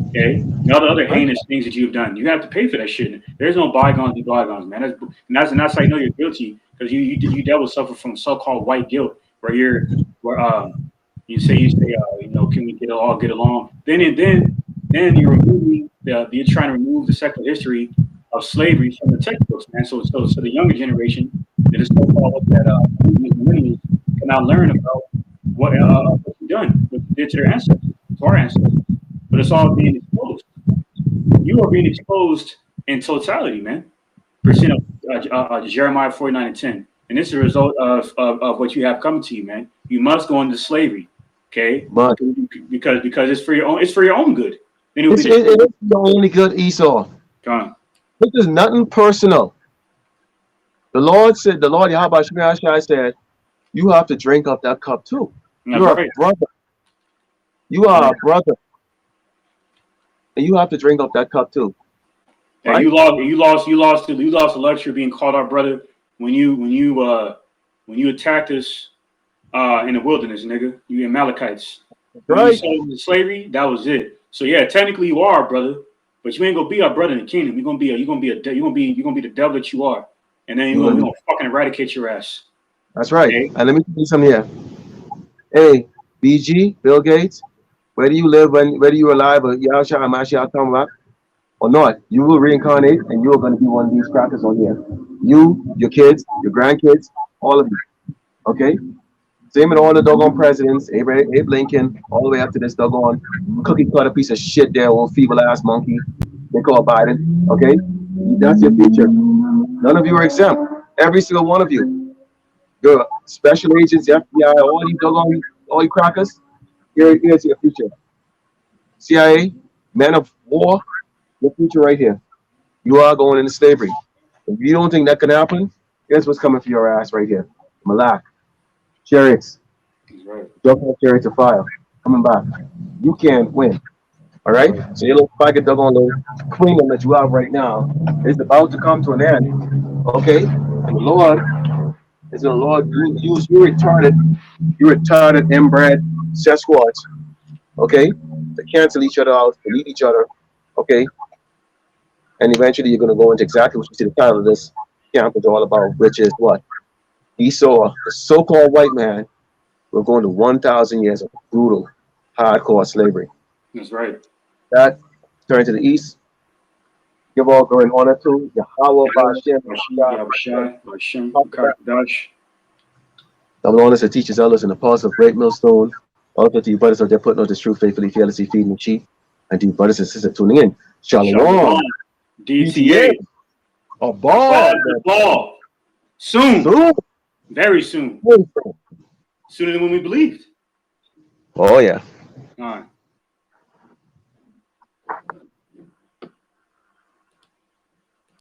Okay, and all the other heinous things that you've done, you have to pay for that shit. There's no bygones be bygones, man. That's how you know you're guilty, because you devil suffer from so-called white guilt, where you say can we all get along? Then you're removing you're trying to remove the secular history of slavery from the textbooks, man. So the younger generation that is so-called millennials cannot learn about what you've done, what you did to their ancestors, to our ancestors. But it's all being exposed. You are being exposed in totality, man. Percent of Jeremiah 49:10, and this is a result of what you have coming to you, man. You must go into slavery, okay? But Because it's for your own good. Then it is the only good, Esau. This is nothing personal. The Lord Yahweh Shai said, you have to drink up that cup too. You're a brother. You are a brother. And you have to drink up that cup too. Yeah, right? you lost the luxury of being called our brother when you attacked us in the wilderness, nigga. You Amalekites. When you sold into slavery, that was it. So yeah, technically you are our brother, but you ain't gonna be our brother in the kingdom. You're gonna be the devil that you are, and then we're gonna fucking eradicate your ass. That's right. Okay? And let me tell you something here. Hey, BG, Bill Gates, whether you live whether you're alive or Yahshua Mashiach come back or not, you will reincarnate and you're gonna be one of these crackers on here. You, your kids, your grandkids, all of you. Okay? Same with all the doggone presidents, Abe Lincoln, all the way up to this doggone cookie cutter piece of shit there, old feeble ass monkey they call Biden. Okay? That's your future. None of you are exempt. Every single one of you. Your special agents, FBI, all these doggone, all you crackers, here's your future. CIA, men of war, your future right here. You are going into slavery. If you don't think that can happen, here's what's coming for your ass right here. Malak. Chariots. Doggone chariots of fire. Coming back. You can't win. All right? So your little faggot doggone little queendom that you have right now is about to come to an end. Okay? And the Lord is the Lord use you retarded, inbred Sasquatch, okay, to cancel each other out, delete each other, okay? And eventually you're gonna go into exactly what you see the title of this camp is all about, which is what? Esau, the so-called white man, we're going to 1,000 years of brutal, hardcore slavery. That's right. That, turn to the east, give all glory and honor to Yahweh Bashem, the Lord is to teach his elders in the paths of great millstone. Also to you brothers out there putting on this truth faithfully, fearlessly feeding the sheep. And to you brothers and sisters tuning in. Shalom. DTA. A ball. Soon. Very soon. Sooner than when we believed. Oh, yeah. All right.